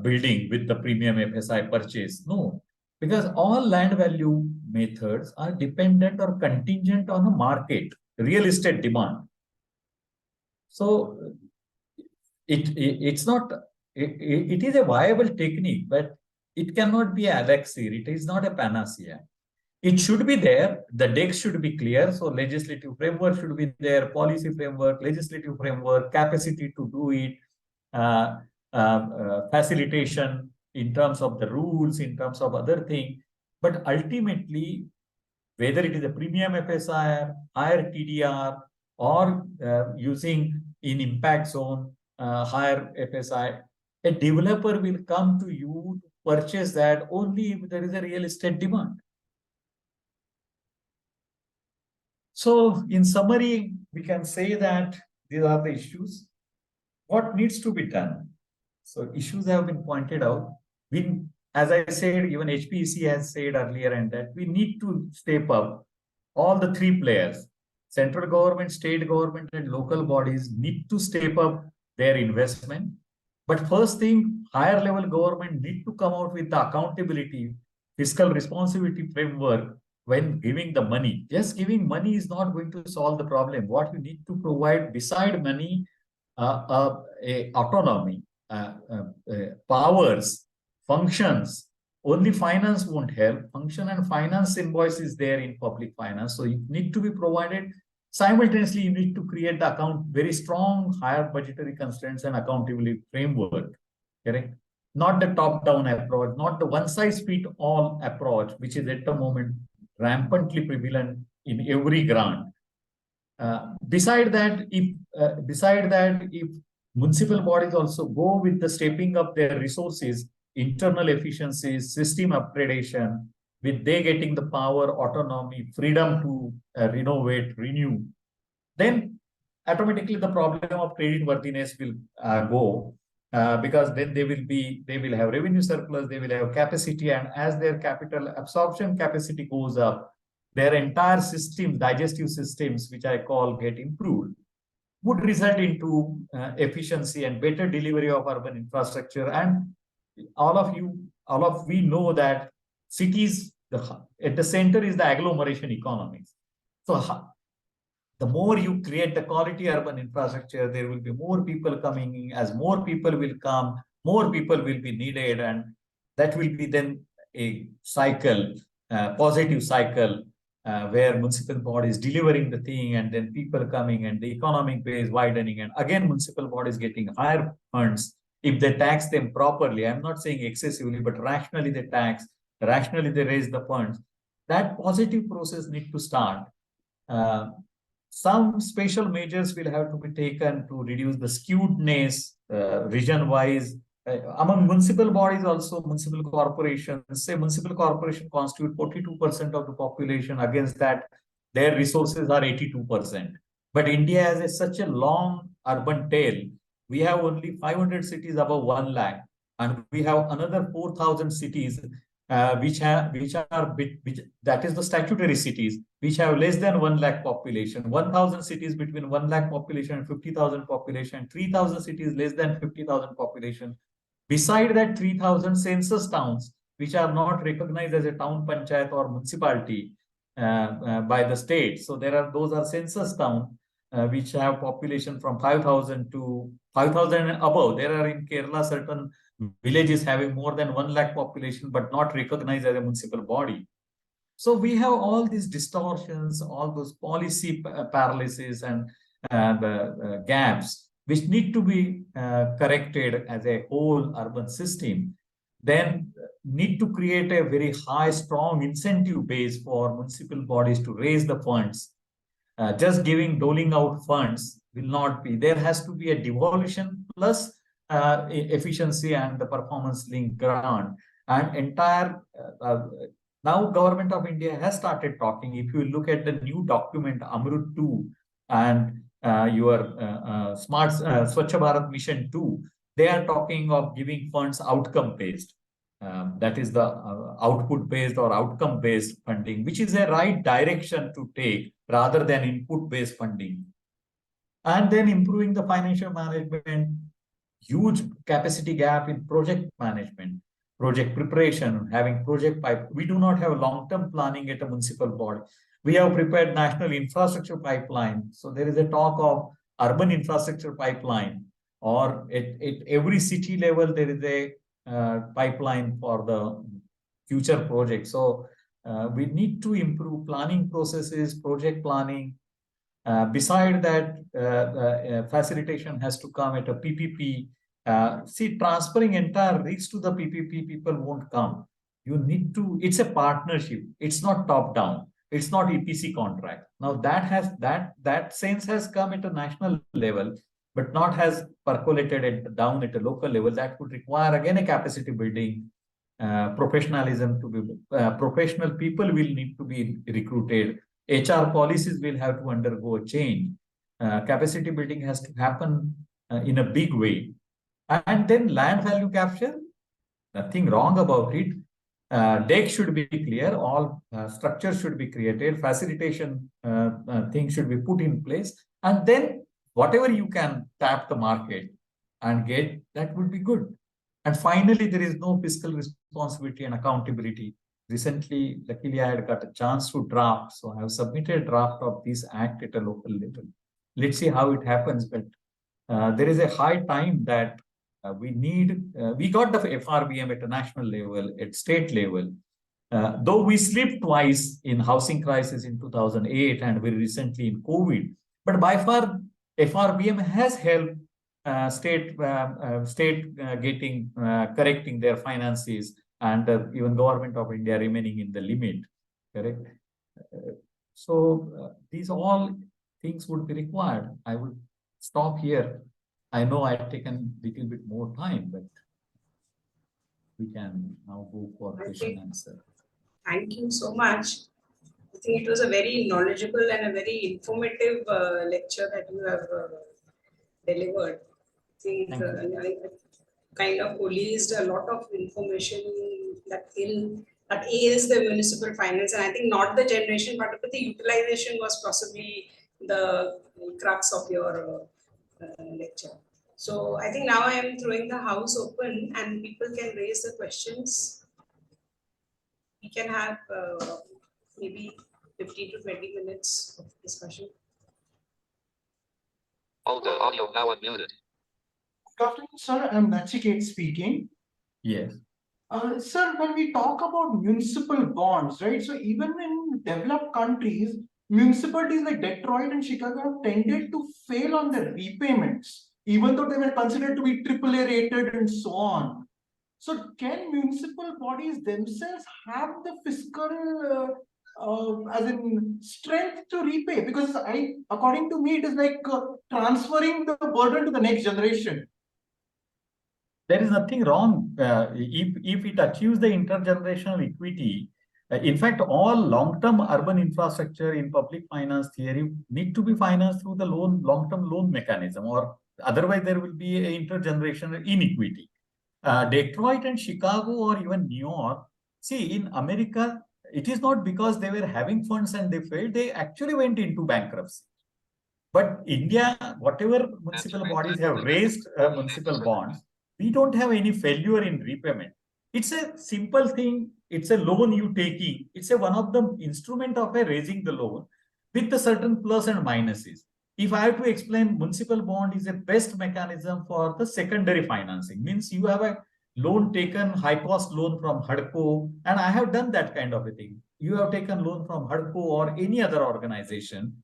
building with the premium FSI purchase. No, because all land value methods are dependent or contingent on a market, real estate demand. So it's not, it is a viable technique, but it cannot be an elixir. It is not a panacea. It should be there. The decks should be clear. So legislative framework should be there, policy framework, legislative framework, capacity to do it, facilitation in terms of the rules, in terms of other things. But ultimately, whether it is a premium FSIR, higher TDR, or using in impact zone higher FSI, a developer will come to you to purchase that only if there is a real estate demand. So in summary, we can say that these are the issues. What needs to be done? So issues have been pointed out. We, as I said, even HPEC has said earlier, and that we need to step up. All the three players, central government, state government, and local bodies need to step up their investment. But first thing, higher level government need to come out with the accountability, fiscal responsibility framework when giving the money. Just giving money is not going to solve the problem. What you need to provide beside money, autonomy, powers, functions. Only finance won't help. Function and finance invoice is there in public finance. So it need to be provided. Simultaneously, you need to create the account, very strong higher budgetary constraints and accountability framework. Correct? Not the top-down approach, not the one-size-fit-all approach, which is at the moment rampantly prevalent in every grant. Beside that, if municipal bodies also go with the stepping up their resources, internal efficiencies, system upgradation, with they getting the power, autonomy, freedom to renovate, renew, then automatically the problem of credit worthiness will go. Because then they will have revenue surplus, they will have capacity, and as their capital absorption capacity goes up, their entire system, digestive systems, which I call, get improved, would result into efficiency and better delivery of urban infrastructure. And all of we know that cities, at the center is the agglomeration economies. So the more you create the quality urban infrastructure, there will be more people coming in. As more people will come, more people will be needed, and that will be then a cycle, positive cycle, where municipal bodies delivering the thing, and then people coming, and the economic base widening, and again municipal bodies getting higher funds if they tax them properly. I'm not saying excessively, but rationally they tax, rationally they raise the funds. That positive process need to start. Some special measures will have to be taken to reduce the skewedness region-wise among municipal bodies, also municipal corporations. Say municipal corporation constitute 42% of the population. Against that, their resources are 82%. But India has such a long urban tail. We have only 500 cities above 1 lakh, and we have another 4,000 cities which that is the statutory cities, which have less than 1 lakh population, 1,000 cities between 1 lakh population and 50,000 population, 3,000 cities less than 50,000 population. Beside that, 3,000 census towns, which are not recognized as a town, panchayat, or municipality by the state. So those are census towns which have population from 5,000 to 5,000 and above. There are in Kerala certain villages having more than 1 lakh population, but not recognized as a municipal body. So we have all these distortions, all those policy paralysis and gaps, which need to be corrected as a whole urban system. Then need to create a very high, strong incentive base for municipal bodies to raise the funds. Just doling out funds will not be. There has to be a devolution plus efficiency and the performance link grant. And entire now government of India has started talking. If you look at the new document Amrut 2 and your Smart Swachh Bharat Mission 2, they are talking of giving funds outcome based. That is the output based or outcome based funding, which is a right direction to take rather than input based funding. And then improving the financial management, huge capacity gap in project management, project preparation, having project pipe. We do not have long-term planning at a municipal body. We have prepared national infrastructure pipeline. So there is a talk of urban infrastructure pipeline, or at every city level, there is a pipeline for the future project. So we need to improve planning processes, project planning. Beside that, facilitation has to come at a PPP. See, transferring entire risks to the PPP, people won't come. You need to, it's a partnership. It's not top down. It's not EPC contract. Now that sense has come at a national level, but not has percolated it down at a local level. That would require again a capacity building, professionalism to be professional people will need to be recruited. HR policies will have to undergo a change. Capacity building has to happen in a big way. And then land value capture, nothing wrong about it. Deck should be clear, all structures should be created, facilitation things should be put in place, and then whatever you can tap the market and get, that would be good. And finally, there is no fiscal responsibility and accountability. Recently, luckily, I had got a chance to draft, so I have submitted a draft of this act at a local level. Let's see how it happens, but there is a high time that we got the FRBM at a national level, at state level. Though we slipped twice in housing crisis in 2008 and very recently in COVID, but by far FRBM has helped state getting correcting their finances and even government of India remaining in the limit. Correct. These all things would be required. I would stop here. I know I've taken a little bit more time, but we can now go for question and answer. Thank you so much. I think it was a very knowledgeable and a very informative lecture that you have delivered. I think I kind of released a lot of information that aids the municipal finance, and I think not the generation, but the utilization was possibly the crux of your lecture. So I think now I am throwing the house open and people can raise the questions. We can have maybe 15 to 20 minutes of discussion. All the audio now unmuted. Good afternoon, sir. I'm Nachiket speaking. Yes. Sir, when we talk about municipal bonds, right? So even in developed countries, municipalities like Detroit and Chicago have tended to fail on their repayments, even though they were considered to be AAA rated and so on. So can municipal bodies themselves have the fiscal as in strength to repay? Because according to me, it is like transferring the burden to the next generation. There is nothing wrong if it achieves the intergenerational equity. In fact, all long-term urban infrastructure in public finance theory need to be financed through the long-term loan mechanism, or otherwise there will be an intergenerational inequity. Detroit and Chicago or even New York, see, in America, it is not because they were having funds and they failed, they actually went into bankruptcy. But India, whatever municipal bodies have raised municipal bonds, we don't have any failure in repayment. It's a simple thing. It's a loan you taking. It's one of the instrument of raising the loan with a certain plus and minuses. If I have to explain, municipal bond is a best mechanism for the secondary financing. Means you have a loan taken, high cost loan from HUDCO, and I have done that kind of a thing. You have taken loan from HUDCO or any other organization.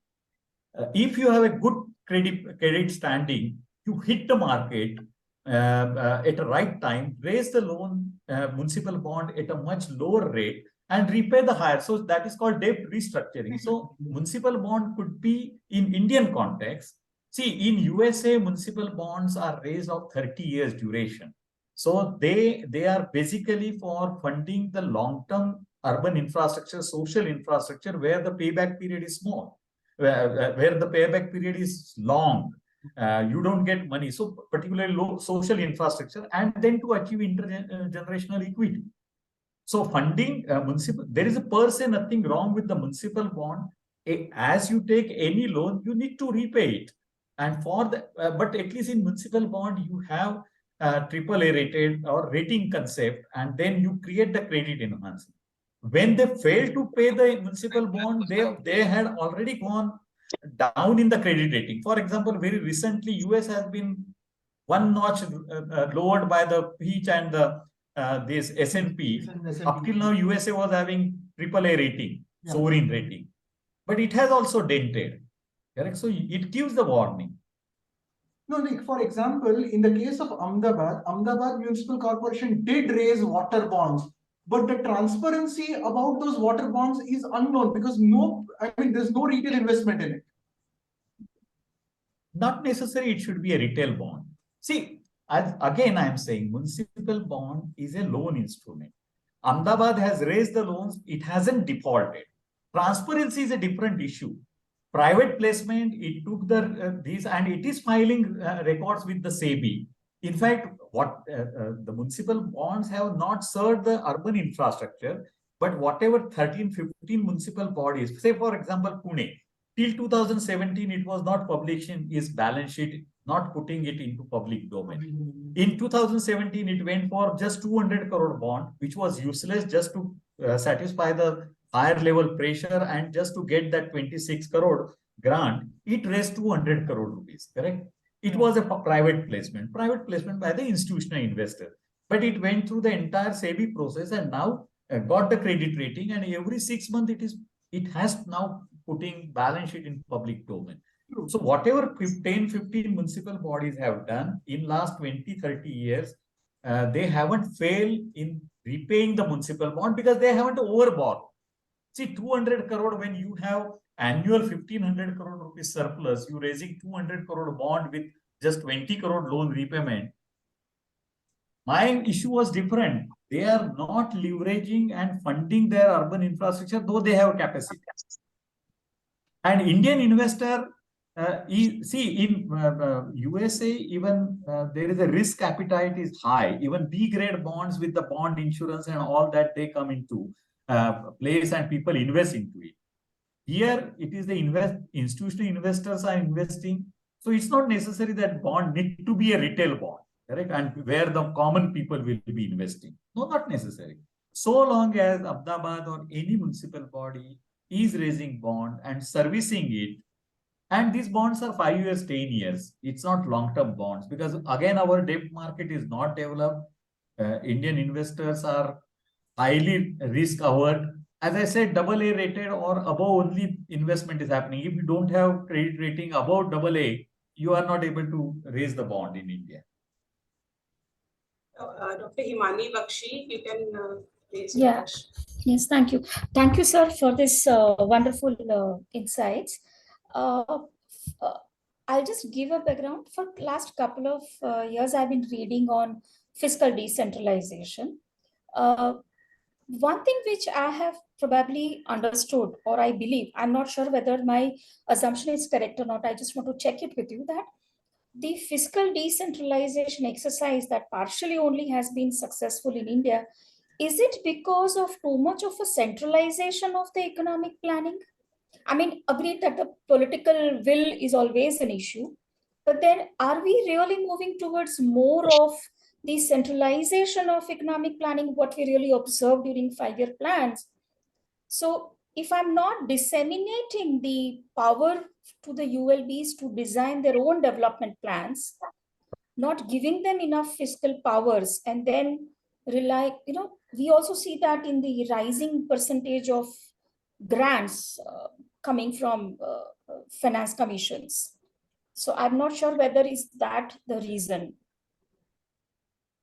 If you have a good credit standing, you hit the market at the right time, raise the loan municipal bond at a much lower rate and repay the higher. So that is called debt restructuring. So municipal bond could be in Indian context. See, in USA, municipal bonds are raised of 30 years duration. So they are basically for funding the long-term urban infrastructure, social infrastructure, where the payback period is small, where the payback period is long. You don't get money. So particularly low social infrastructure, and then to achieve intergenerational equity. So funding municipal, there is a per se nothing wrong with the municipal bond. As you take any loan, you need to repay it. And for the, but at least in municipal bond, you have AAA rated or rating concept, and then you create the credit enhancement. When they fail to pay the municipal bond, they had already gone down in the credit rating. For example, very recently, US has been one notch lowered by the Fitch and the this S&P. Up till now, USA was having AAA rating, sovereign rating, but it has also dented. Correct. So it gives the warning. No, like for example, in the case of Ahmedabad Municipal Corporation did raise water bonds. but the transparency about those water bonds is unknown because there's no retail investment in it. Not necessary, it should be a retail bond. See, again, I am saying municipal bond is a loan instrument. Ahmedabad has raised the loans, it hasn't defaulted. Transparency is a different issue. Private placement, it took these and it is filing records with the SEBI. In fact, what the municipal bonds have not served the urban infrastructure, but whatever 13, 15 municipal bodies, say for example, Pune, till 2017, it was not publishing its balance sheet, not putting it into public domain. In 2017, it went for just 200 crore bond, which was useless just to satisfy the higher level pressure and just to get that 26 crore grant. It raised 200 crore rupees, correct? It was a private placement by the institutional investor. But it went through the entire SEBI process and now got the credit rating, and every 6 months it has now putting balance sheet in public domain. So whatever 10, 15 municipal bodies have done in last 20, 30 years, they haven't failed in repaying the municipal bond because they haven't overborrowed. See, 200 crore when you have annual 1500 crore rupees surplus, you raising 200 crore bond with just 20 crore loan repayment. My issue was different. They are not leveraging and funding their urban infrastructure, though they have capacity. And Indian investor, see in USA, even there is a risk appetite is high. Even B grade bonds with the bond insurance and all that, they come into place and people invest into it. Here, it is the institutional investors are investing. So it's not necessary that bond need to be a retail bond, correct? And where the common people will be investing. No, not necessary. So long as Ahmedabad or any municipal body is raising bond and servicing it, and these bonds are 5 years, 10 years. It's not long-term bonds because again, our debt market is not developed. Indian investors are highly risk averse. As I said, AA rated or above only investment is happening. If you don't have credit rating above AA, you are not able to raise the bond in India. Dr. Himani Bakshi, you can raise your Yeah. question. Yes, thank you. Thank you, sir, for this wonderful insights. I'll just give a background. For last couple of years, I've been reading on fiscal decentralization. One thing which I have probably understood, or I believe, I'm not sure whether my assumption is correct or not. I just want to check it with you that the fiscal decentralization exercise that partially only has been successful in India, is it because of too much of a centralization of the economic planning? I mean, agreed that the political will is always an issue, but then are we really moving towards more of the centralization of economic planning, what we really observed during 5-year plans? So if I'm not disseminating the power to the ULBs to design their own development plans, not giving them enough fiscal powers, and then rely, we also see that in the rising percentage of grants coming from finance commissions. So I'm not sure whether is that the reason.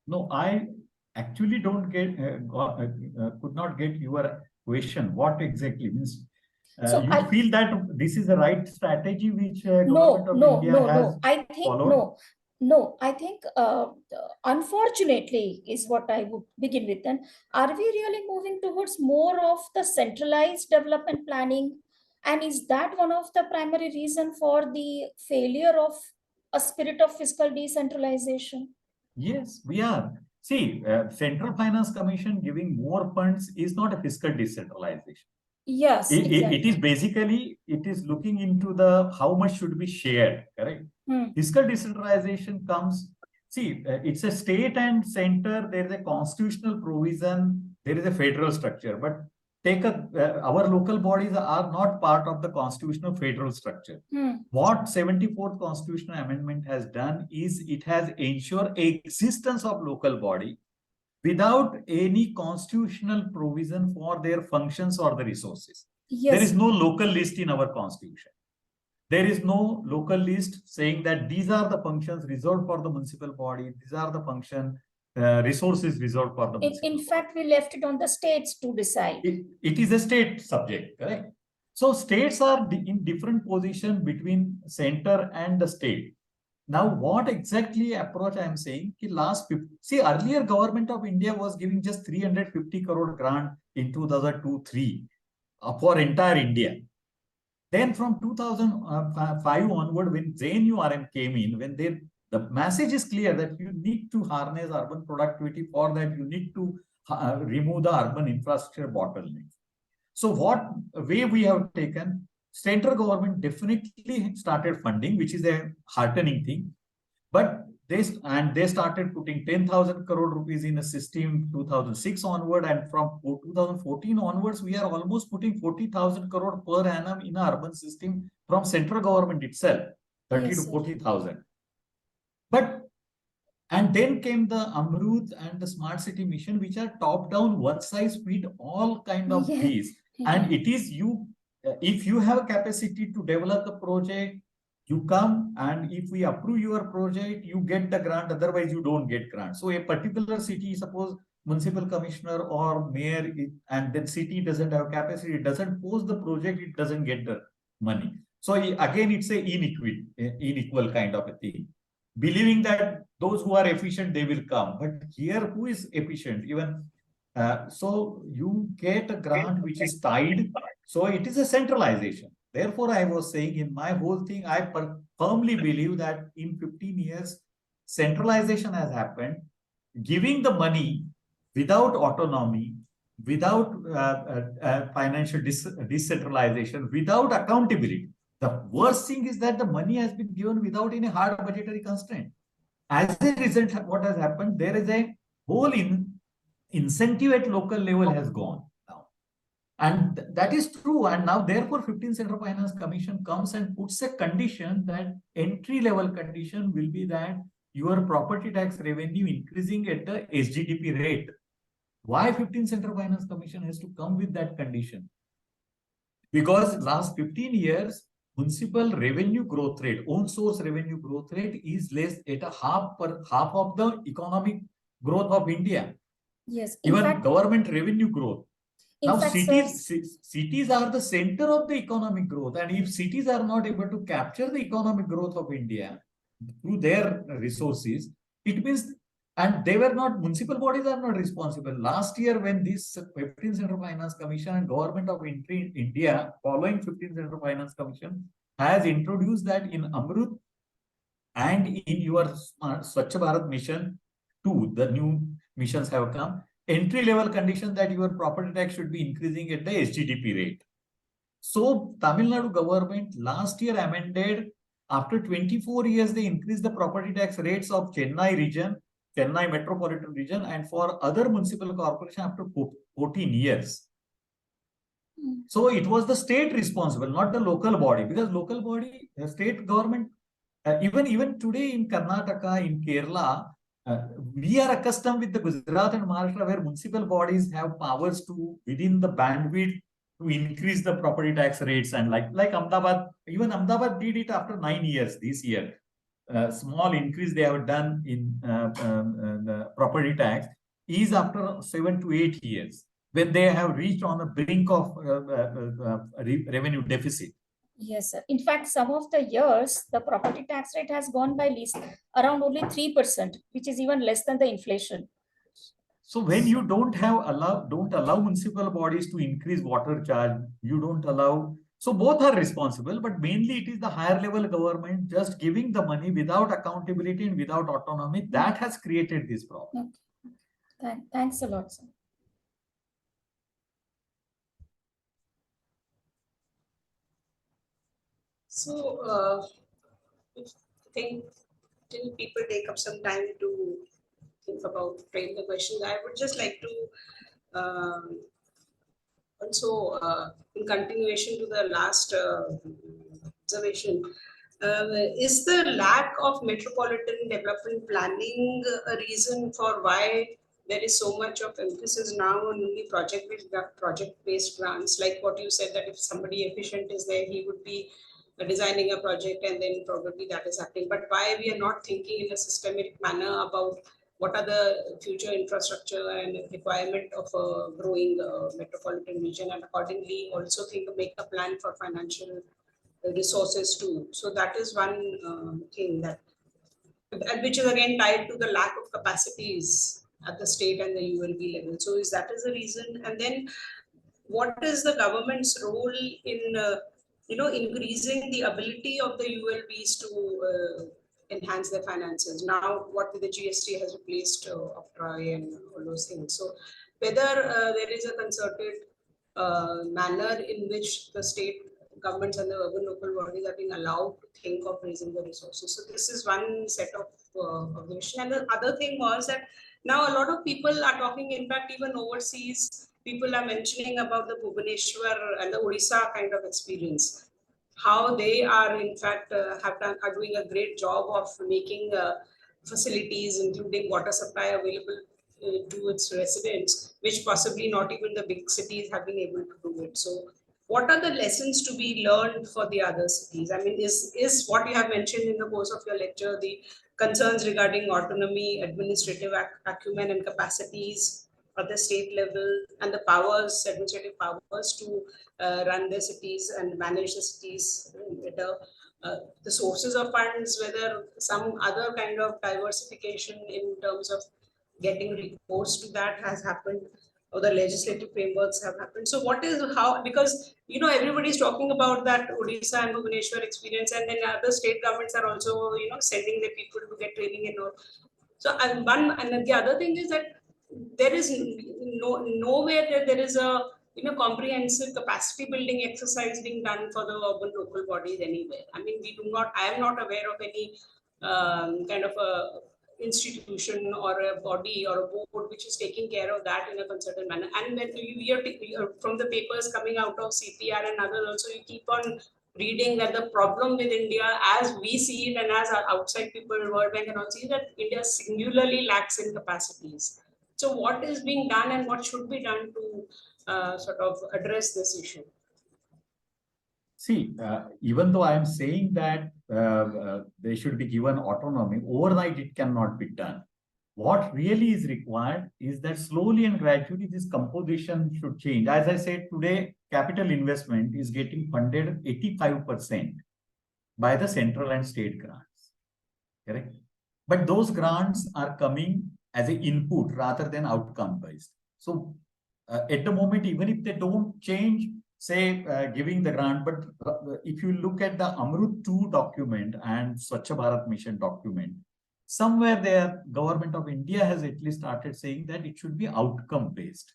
No, I actually don't get, could not get your question. What exactly means? So you I feel that this is the right strategy which government of India has I think followed? No, I think unfortunately is what I would begin with. Then, are we really moving towards more of the centralized development planning? And is that one of the primary reason for the failure of a spirit of fiscal decentralization? Yes, we are. See, Central Finance Commission giving more funds is not a fiscal decentralization. Yes, exactly. It is basically, it is looking into the how much should be shared, correct? Fiscal decentralization comes, see, it's a state and center, there is a constitutional provision, there is a federal structure, but take our local bodies are not part of the constitutional federal structure. What 74th constitutional amendment has done is it has ensured existence of local body without any constitutional provision for their functions or the resources. Yes. There is no local list in our constitution. There is no local list saying that these are the functions reserved for the municipal body, these are the functions resources reserved for the In municipal fact, we left it on the states to decide. it is a state subject, correct? So states are in different position between center and the state. Now, what exactly approach I am saying? See, earlier government of India was giving just 350 crore grant in 2002-3 for entire India. Then from 2005 onward, when JNURM came in, when the message is clear that you need to harness urban productivity. For that, you need to remove the urban infrastructure bottlenecks. So what way we have taken, central government definitely started funding, which is a heartening thing. But they started putting 10,000 crore rupees in a system 2006 onward, and from 2014 onwards, we are almost putting 40,000 crore per annum in an urban system from central government itself, 30 Yes, to sir. 40,000. And then came the Amrut and the Smart City Mission, which are top-down, one-size-fit all kind of Yeah. these. And it is you, if you have capacity to develop the project, you come, and if we approve your project, you get the grant, otherwise you don't get grant. So a particular city, suppose municipal commissioner or mayor, and then city doesn't have capacity, it doesn't post the project, it doesn't get the money. So again, it's a unequal kind of a thing. Believing that those who are efficient, they will come. But here, who is efficient? Even so, you get a grant which is tied. So it is a centralization. Therefore, I was saying in my whole thing, I firmly believe that in 15 years, centralization has happened, giving the money without autonomy, without financial decentralization, without accountability. The worst thing is that the money has been given without any hard budgetary constraint. As a result, what has happened, there is a whole incentive at local level has gone now. And that is true. And now, therefore, 15th Central Finance Commission comes and puts a condition, that entry level condition will be that your property tax revenue increasing at the SGDP rate. Why 15th Central Finance Commission has to come with that condition? Because last 15 years, municipal revenue growth rate, own source revenue growth rate is less at a half of the economic growth of India. Yes. Even government revenue growth. Now, cities are the center of the economic growth. And if cities are not able to capture the economic growth of India through their resources, it means, and they were not, municipal bodies are not responsible. Last year, when this 15th Central Finance Commission and Government of India, following 15th Central Finance Commission, has introduced that in Amrut and in your Swachh Bharat mission 2, the new missions have come, entry level condition that your property tax should be increasing at the SGDP rate. So Tamil Nadu government last year amended, after 24 years, they increased the property tax rates of Chennai region, Chennai metropolitan region, and for other municipal corporation after 14 years. So it was the state responsible, not the local body, because local body, the state government, even today in Karnataka, in Kerala, we are accustomed with the Gujarat and Maharashtra, where municipal bodies have powers to, within the bandwidth, to increase the property tax rates. And like Ahmedabad, even Ahmedabad did it after 9 years this year. Small increase they have done in the property tax is after 7 to 8 years, when they have reached on the brink of revenue deficit. Yes, sir. In fact, some of the years, the property tax rate has gone by least around only 3%, which is even less than the inflation. So when you don't allow municipal bodies to increase water charge, you don't allow. So both are responsible, but mainly it is the higher level government just giving the money without accountability and without autonomy that has created this problem. Okay. Thanks a lot, sir. So, I think till people take up some time to think about frame the questions, I would just like to also, in continuation to the last observation, is the lack of metropolitan development planning a reason for why there is so much of emphasis now on only project-based grants? Like what you said, that if somebody efficient is there, he would be designing a project and then probably that is happening. But why we are not thinking in a systemic manner about what are the future infrastructure and requirement of a growing metropolitan region, and accordingly also make a plan for financial resources too. So that is one thing that, and which is again tied to the lack of capacities at the state and the ULB level. So is that is the reason? And then what is the government's role in increasing the ability of the ULBs to enhance their finances? Now, what the GST has replaced Octroi and all those things. So whether there is a concerted manner in which the state governments and the urban local bodies are being allowed to think of raising the resources. So this is one set of observation. And the other thing was that now a lot of people are talking, in fact, even overseas, people are mentioning about the Bhubaneswar and the Odisha kind of experience, how they are in fact are doing a great job of making facilities, including water supply, available to its residents, which possibly not even the big cities have been able to do it. So what are the lessons to be learned for the other cities? I mean, is what you have mentioned in the course of your lecture, the concerns regarding autonomy, administrative acumen and capacities at the state level, and the powers, administrative powers to run the cities and manage the cities better. The sources of funds, whether some other kind of diversification in terms of getting recourse to that has happened, or the legislative frameworks have happened. So what is how, because everybody's talking about that Odisha and Bhubaneswar experience, and then other state governments are also sending their people to get training and all. So and the other thing is that there is nowhere that there is a comprehensive capacity building exercise being done for the urban local bodies anywhere. I mean, I am not aware of any kind of a institution or a body or a board which is taking care of that in a concerted manner. And when you from the papers coming out of CPR and others also, you keep on reading that the problem with India, as we see it and as our outside people, World Bank and all, see that India singularly lacks in capacities. So what is being done and what should be done to sort of address this issue? See, even though I am saying that they should be given autonomy, overnight it cannot be done. What really is required is that slowly and gradually this composition should change. As I said today, capital investment is getting funded 85% by the central and state grants. Correct? But those grants are coming as an input rather than outcome based. So at the moment, even if they don't change, say giving the grant, but if you look at the Amrut 2 document and Swachh Bharat Mission document, somewhere there, Government of India has at least started saying that it should be outcome based.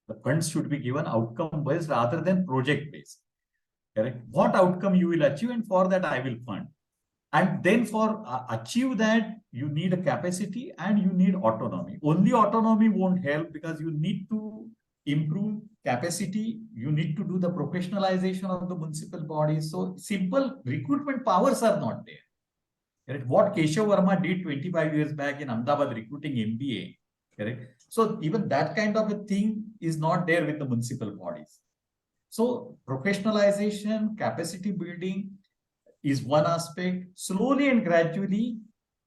The funds should be given outcome based rather than project based. Correct? What outcome you will achieve, and for that I will fund. And then for achieve that, you need a capacity and you need autonomy. Only autonomy won't help, because you need to improve capacity. You need to do the professionalization of the municipal bodies. So simple recruitment powers are not there. Correct? What Keshav Verma did 25 years back in Ahmedabad recruiting MBA. Correct? So even that kind of a thing is not there with the municipal bodies. So professionalization, capacity building is one aspect. Slowly and gradually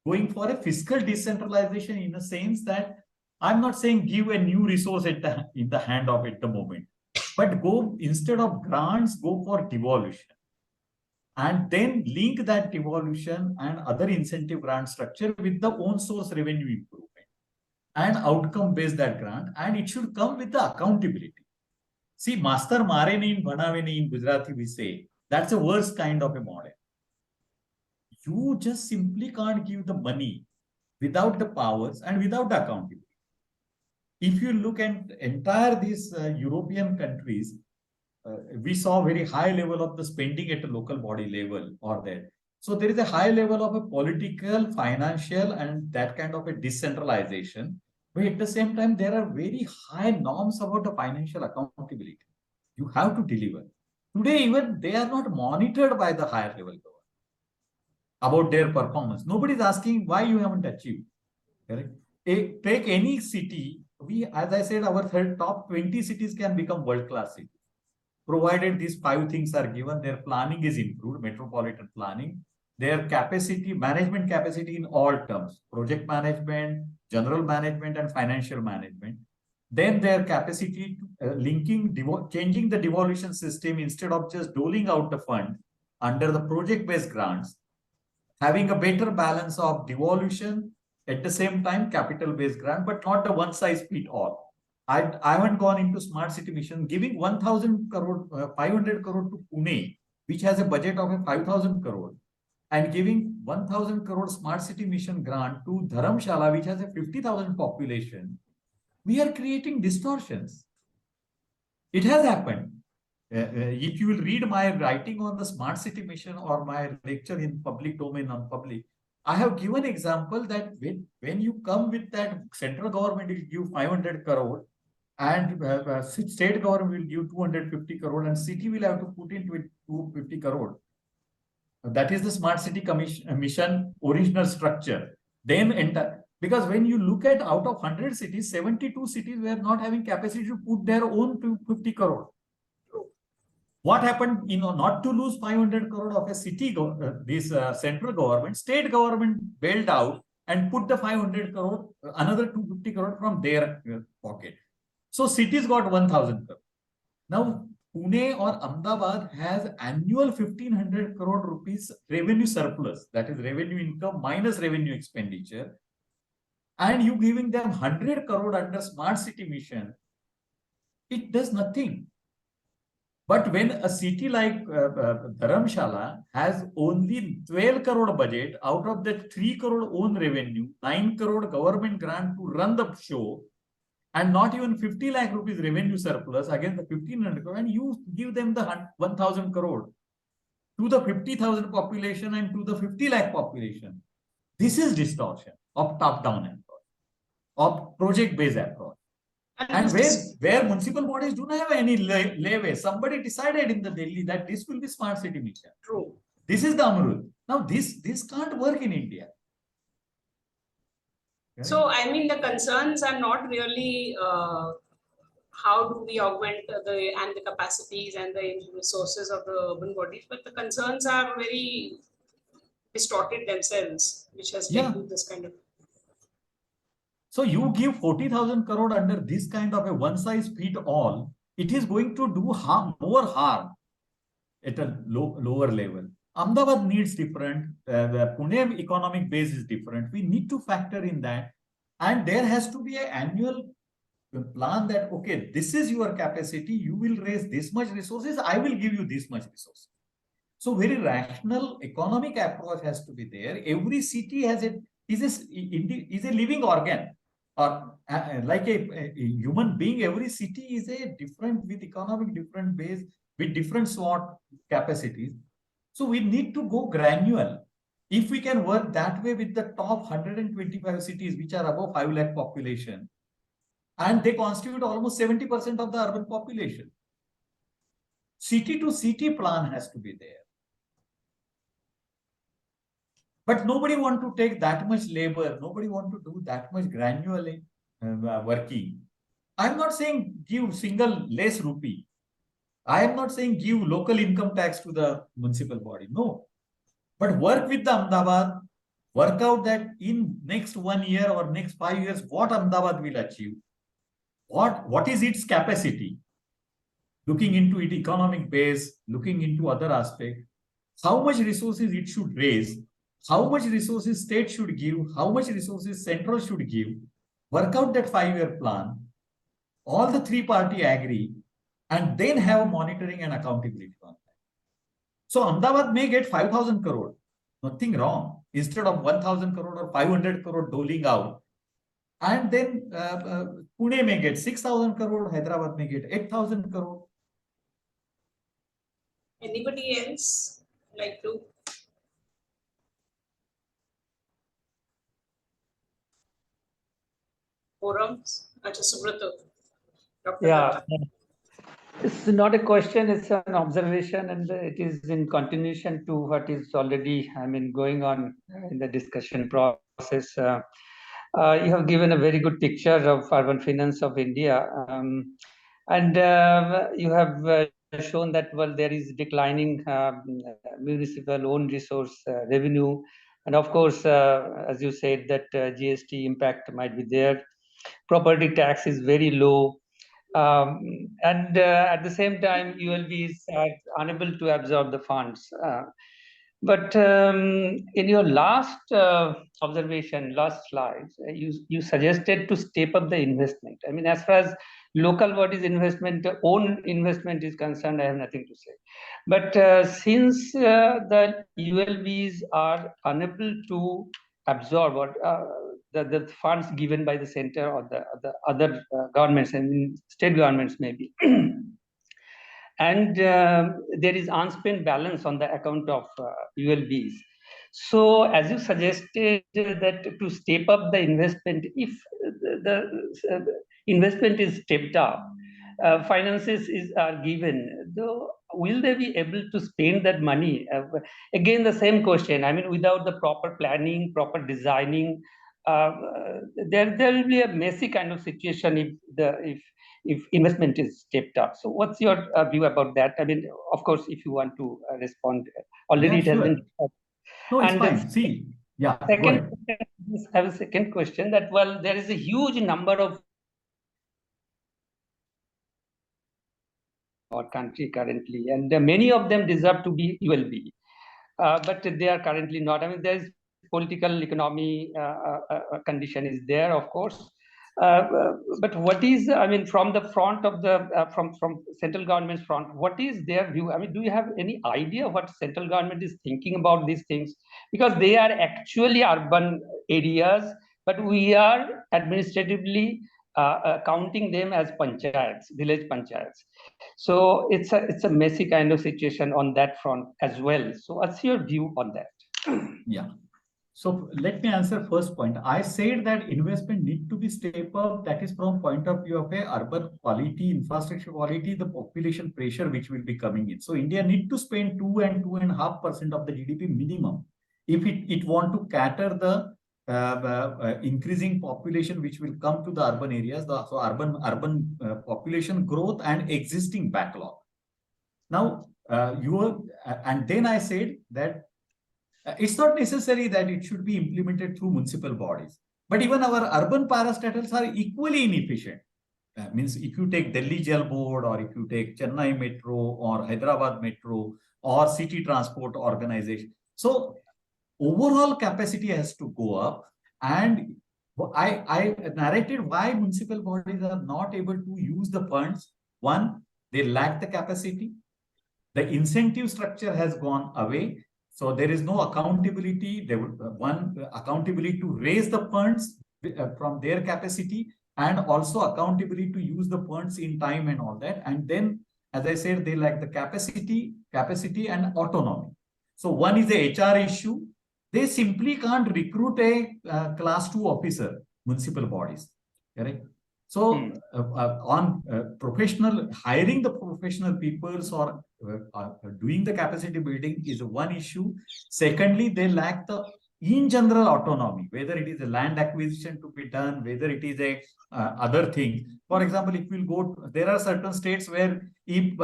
going for a fiscal decentralization, in a sense that I'm not saying give a new resource in the hand of at the moment, but go, instead of grants, go for devolution. And then link that devolution and other incentive grant structure with the own source revenue improvement and outcome based that grant, and it should come with the accountability. See, master mare nahi banave nahi in Gujarati we say, that's a worse kind of a model. You just simply can't give the money without the powers and without the accountability. If you look at entire these European countries, we saw very high level of the spending at a local body level or there. So there is a high level of a political, financial, and that kind of a decentralization. But at the same time, there are very high norms about the financial accountability. You have to deliver. Today, even they are not monitored by the higher level government about their performance. Nobody is asking why you haven't achieved. Correct? Take any city. We, as I said, our top 20 cities can become world-class cities, provided these 5 things are given. Their planning is improved, metropolitan planning, their capacity, management capacity in all terms, project management, general management, and financial management. Then their capacity to, changing the devolution system instead of just doling out the fund under the project-based grants, having a better balance of devolution at the same time capital-based grant, but not the one-size-fit-all. I haven't gone into smart city mission, giving 1,000 crore, 500 crore to Pune, which has a budget of 5,000 crore, and giving 1,000 crore smart city mission grant to Dharamshala, which has a 50,000 population. We are creating distortions. It has happened. If you will read my writing on the smart city mission or my lecture in public domain on public, I have given example that when you come with that, central government will give 500 crore and state government will give 250 crore and city will have to put into it 250 crore. That is the smart city mission original structure. Then because when you look at out of 100 cities, 72 cities were not having capacity to put their own 250 crore. What happened, not to lose 500 crore of a city, central government, state government bailed out and put the 500 crore, another 250 crore from their pocket. So cities got 1,000 crore. Now, Pune or Ahmedabad has annual 1,500 crore rupees revenue surplus, that is revenue income minus revenue expenditure, and you giving them 100 crore under smart city mission, it does nothing. But when a city like Dharamshala has only 12 crore budget, out of that 3 crore own revenue, 9 crore government grant to run the show, and not even 50 lakh rupees revenue surplus against the 1,500 crore, and you give them the 1,000 crore to the 50,000 population and to the 50 lakh population. This is distortion of top-down approach, of project-based approach. And where municipal bodies do not have any leeway, somebody decided in the Delhi that this will be smart city mission. True. This is the Amrut. Now this can't work in India. Right? So, I mean, the concerns are not really how do we augment the capacities and the resources of the urban bodies, but the concerns are very distorted themselves, which has led to this kind of. So you give 40,000 crore under this kind of a one-size-fit-all, it is going to do more harm at a lower level. Ahmedabad needs different, the Pune economic base is different. We need to factor in that. And there has to be an annual plan that, okay, this is your capacity, you will raise this much resources, I will give you this much resources. So very rational economic approach has to be there. Every city has is a living organ. Or like a human being, every city is a different with economic different base, with different SWOT capacities. So we need to go granular. If we can work that way with the top 125 cities, which are above 5 lakh population, and they constitute almost 70% of the urban population. City to city plan has to be there. But nobody want to take that much labor. Nobody want to do that much granular working. I'm not saying give single less rupee. I am not saying give local income tax to the municipal body. No. But work with the Ahmedabad, work out that in next 1 year or next 5 years, what Ahmedabad will achieve. What is its capacity? Looking into its economic base, looking into other aspects, how much resources it should raise, how much resources state should give, how much resources central should give, work out that 5-year plan, all the three party agree, and then have monitoring and accountability on that. So Ahmedabad may get 5,000 crore, nothing wrong, instead of 1,000 crore or 500 crore doling out. And then Pune may get 6,000 crore, Hyderabad may get 8,000 crore. Anybody else like to? Forums? Acha, Subrata. Dr. Yeah, Datta. it's not a question, it's an observation, and it is in continuation to what is already, going on in the discussion process. You have given a very good picture of urban finance of India, and you have shown that, well, there is declining municipal own resource revenue. And of course, as you said, that GST impact might be there. Property tax is very low. And at the same time, ULBs are unable to absorb the funds. But in your last observation, last slides, you suggested to step up the investment. I mean, as far as local bodies investment, own investment is concerned, I have nothing to say. But since the ULBs are unable to absorb or the funds given by the center or the other governments, I mean, state governments maybe, and there is unspent balance on the account of ULBs. So, as you suggested that to step up the investment, if the investment is stepped up, finances are given, though, will they be able to spend that money? Again, the same question. I mean, without the proper planning, proper designing, there will be a messy kind of situation if investment is stepped up. So what's your view about that? I mean, of course, if you want to respond, already it has been. No, it's And fine. See, yeah, go second, ahead. I have a second question that, well, there is a huge number of our country currently, and many of them deserve to be ULB, but they are currently not. I mean, there is political economy condition is there, of course. But what is, I mean, from the front of the from central government's front, what is their view? I mean, do you have any idea what central government is thinking about these things? Because they are actually urban areas, but we are administratively counting them as panchayats, village panchayats. So it's a messy kind of situation on that front as well. So what's your view on that? Yeah. So let me answer first point. I said that investment need to be step up. That is from point of view of a urban quality, infrastructure quality, the population pressure which will be coming in. So India need to spend 2 and 2.5% of the GDP minimum if it want to cater the increasing population which will come to the urban areas. So urban population growth and existing backlog. Now and then I said that it's not necessary that it should be implemented through municipal bodies, but even our urban parastatals are equally inefficient. Means if you take Delhi Jal Board, or if you take Chennai Metro or Hyderabad Metro or City Transport Organization, so overall capacity has to go up. And I narrated why municipal bodies are not able to use the funds. One, they lack the capacity. The incentive structure has gone away. So there is no accountability. There would accountability to raise the funds from their capacity, and also accountability to use the funds in time and all that. And then, as I said, they lack the capacity and autonomy. So one is the HR issue. They simply can't recruit a class 2 officer, municipal bodies. Correct? So on professional, hiring the professional peoples or doing the capacity building is one issue. Secondly, they lack the in general autonomy, whether it is a land acquisition to be done, whether it is a other thing. For example, if we'll go, there are certain states where if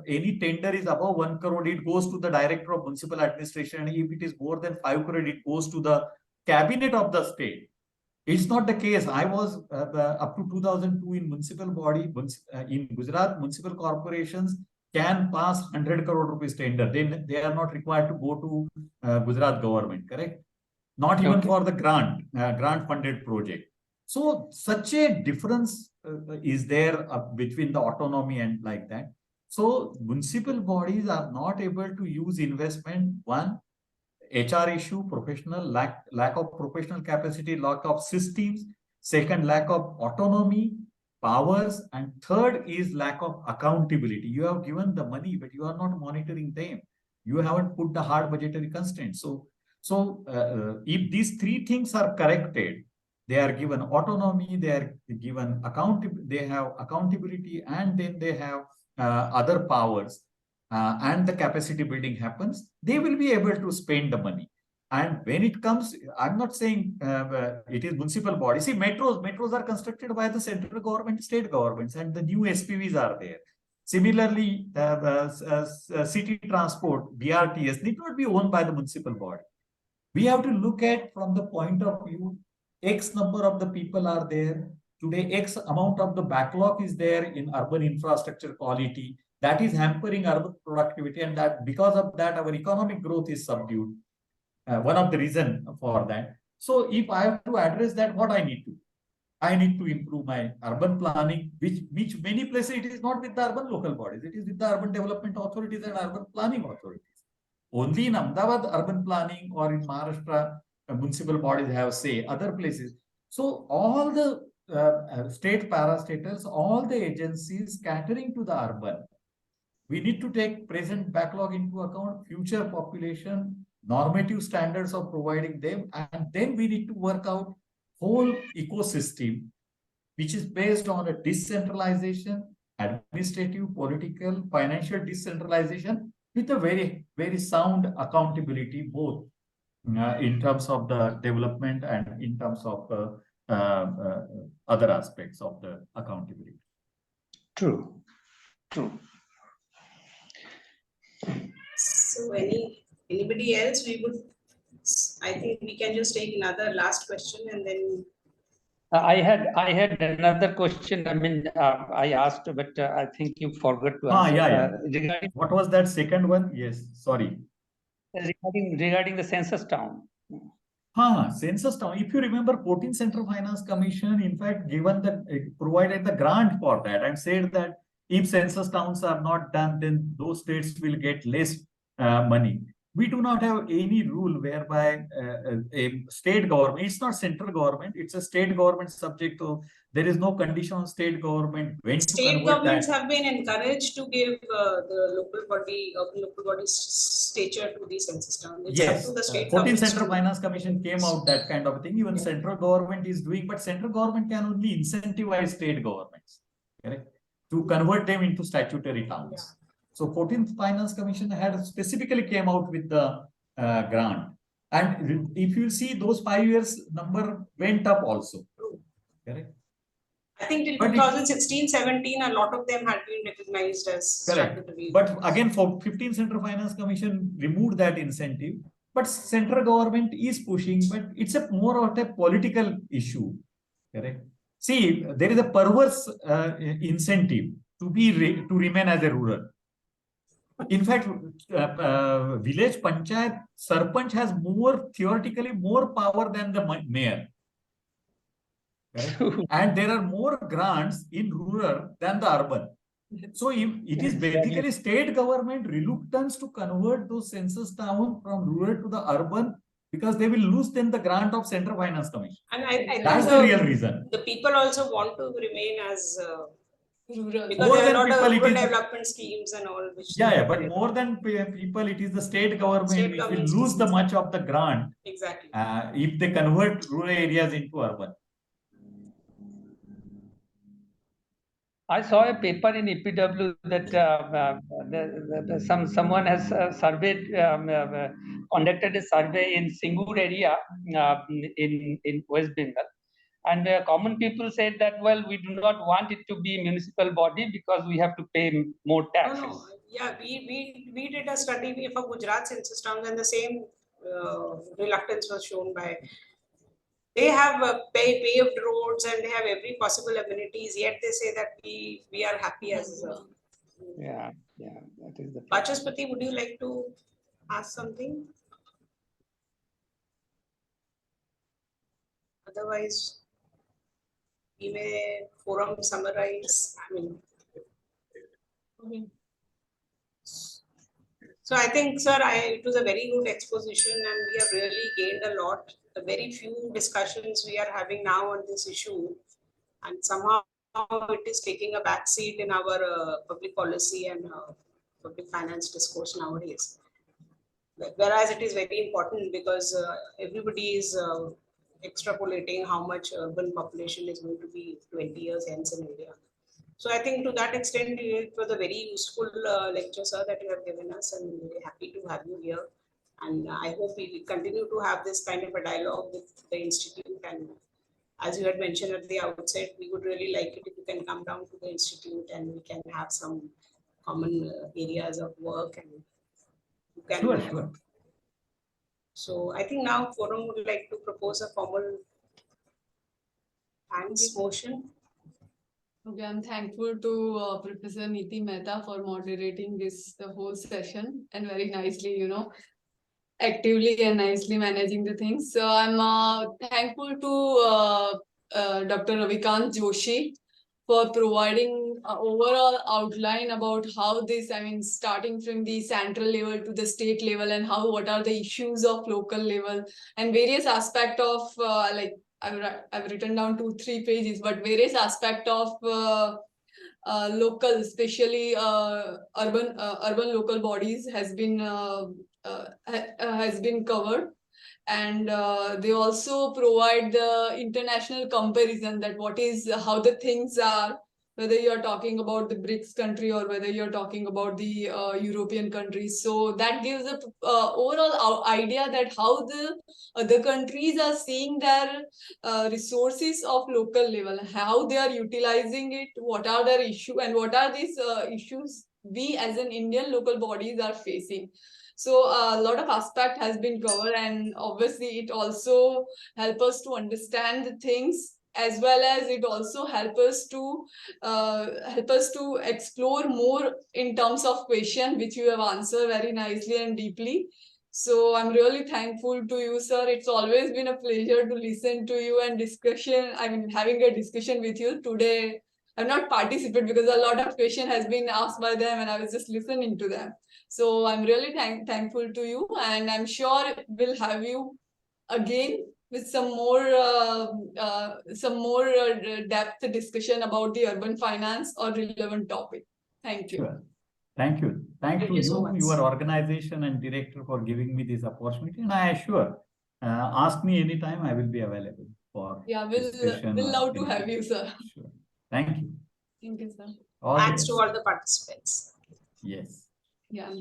any tender is above 1 crore, it goes to the director of municipal administration. If it is more than 5 crore, it goes to the cabinet of the state. It's not the case. I was up to 2002 in municipal body. In Gujarat, municipal corporations can pass 100 crore rupees tender. They are not required to go to Gujarat government, correct? Not even for the grant funded project. So such a difference is there between the autonomy and like that. So municipal bodies are not able to use investment. One, HR issue, professional lack of professional capacity, lack of systems. Second, lack of autonomy, powers, and third is lack of accountability. You have given the money, but you are not monitoring them. You haven't put the hard budgetary constraints. So if these three things are corrected, they are given autonomy, they are given they have accountability, and then they have other powers. And the capacity building happens, they will be able to spend the money. And when it comes, I'm not saying it is municipal body. See, metros are constructed by the central government, state governments, and the new SPVs are there. Similarly, city transport, BRTS, need not be owned by the municipal body. We have to look at from the point of view, X number of the people are there. Today, X amount of the backlog is there in urban infrastructure quality. That is hampering urban productivity, and that because of that, our economic growth is subdued. One of the reason for that. So if I have to address that, what I need to? I need to improve my urban planning, which many places it is not with the urban local bodies, it is with the urban development authorities and urban planning authorities. Only in Ahmedabad urban planning or in Maharashtra municipal bodies have say, other places. So all the state parastatals, all the agencies catering to the urban, we need to take present backlog into account, future population, normative standards of providing them, and then we need to work out whole ecosystem, which is based on a decentralization, administrative, political, financial decentralization with a very, very sound accountability, both in terms of the development and in terms of other aspects of the accountability. True, true. So anybody else, I think we can just take another last question and then. I had another question. I mean, I asked, but I think you forgot to answer. Regarding what was that second one? Yes, sorry. Regarding the census town. Census town. If you remember, 14th Central Finance Commission, in fact, provided the grant for that and said that if census towns are not done, then those states will get less money. We do not have any rule whereby a state government, it's not central government, it's a state government subject to, there is no condition on state government when state governments have been encouraged to give the local body stature to the census town. It's yes, up to the state 14th Central Finance Commission came out that kind of thing. Even central government is doing, but central government can only incentivize state governments, correct, to convert them into statutory towns. So 14th Finance Commission had specifically came out with the grant. And if you see those 5 years number went up also. Correct? I think till 2016-17, a lot of them had been recognized as statutory. But again, for 15th Central Finance Commission removed that incentive. But central government is pushing, but it's a more of a political issue. Correct? See, there is a perverse incentive to remain as a rural. In fact, village panchayat sarpanch has theoretically more power than the mayor. And there are more grants in rural than the urban. So it is basically state government reluctance to convert those census towns from rural to the urban, because they will lose then the grant of Central Finance Commission. And I that's the real reason. The people also want to remain as rural, because more there are a lot people, of rural development schemes and all. Which but more than people, it is the state government which will lose the much of the grant. Exactly. If they convert rural areas into urban. I saw a paper in EPW that someone has conducted a survey in Singur area in West Bengal, and common people said that, well, we do not want it to be municipal body because we have to pay more taxes. No. Yeah, we did a study for Gujarat census towns, and the same reluctance was shown by. They have paved roads and they have every possible amenities, yet they say that we are happy as yeah, that is the. Vachaspati, would you like to ask something? Otherwise, we may forum summarize. So I think, sir, it was a very good exposition and we have really gained a lot. The very few discussions we are having now on this issue, and somehow it is taking a back seat in our public policy and public finance discourse nowadays. Whereas it is very important because everybody is extrapolating how much urban population is going to be 20 years hence in India. So I think to that extent, it was a very useful lecture, sir, that you have given us, and we're very happy to have you here. And I hope we will continue to have this kind of a dialogue with the institute. And as you had mentioned at the outset, we would really like it if you can come down to the institute and we can have some common areas of work and you can. Sure, sure. So I think now forum would like to propose a formal thanks motion. Okay, I'm thankful to Professor Niti Mehta for moderating the whole session and very nicely, actively and nicely managing the things. So I'm thankful to Dr. Ravikant Joshi for providing an overall outline about how this, starting from the central level to the state level and what are the issues of local level and various aspects of I've written down 2-3 pages, but various aspects of local, especially urban local bodies has been covered, and they also provide the international comparison that how the things are, whether you're talking about the BRICS country or whether you're talking about the European countries. So that gives a overall idea that how the other countries are seeing their resources of local level, how they are utilizing it, what are their issues, and what are these issues we as an Indian local bodies are facing. So a lot of aspect has been covered, and obviously it also help us to understand the things, as well as it also help us to explore more in terms of question which you have answered very nicely and deeply. So I'm really thankful to you, sir. It's always been a pleasure to listen to you and having a discussion with you today. I've not participated because a lot of question has been asked by them and I was just listening to them. So I'm really thankful to you, and I'm sure we'll have you again with some more depth discussion about the urban finance or relevant topic. Thank you. Sure. Thank you. Thank Thank to you so you, much. your organization and director for giving me this opportunity. And I assure, ask me anytime, I will be available for discussion we'll or love to anything. have you, sir. Sure. Thank you. Thank you, sir. All the Thanks to best. all the participants. Yes. Yeah.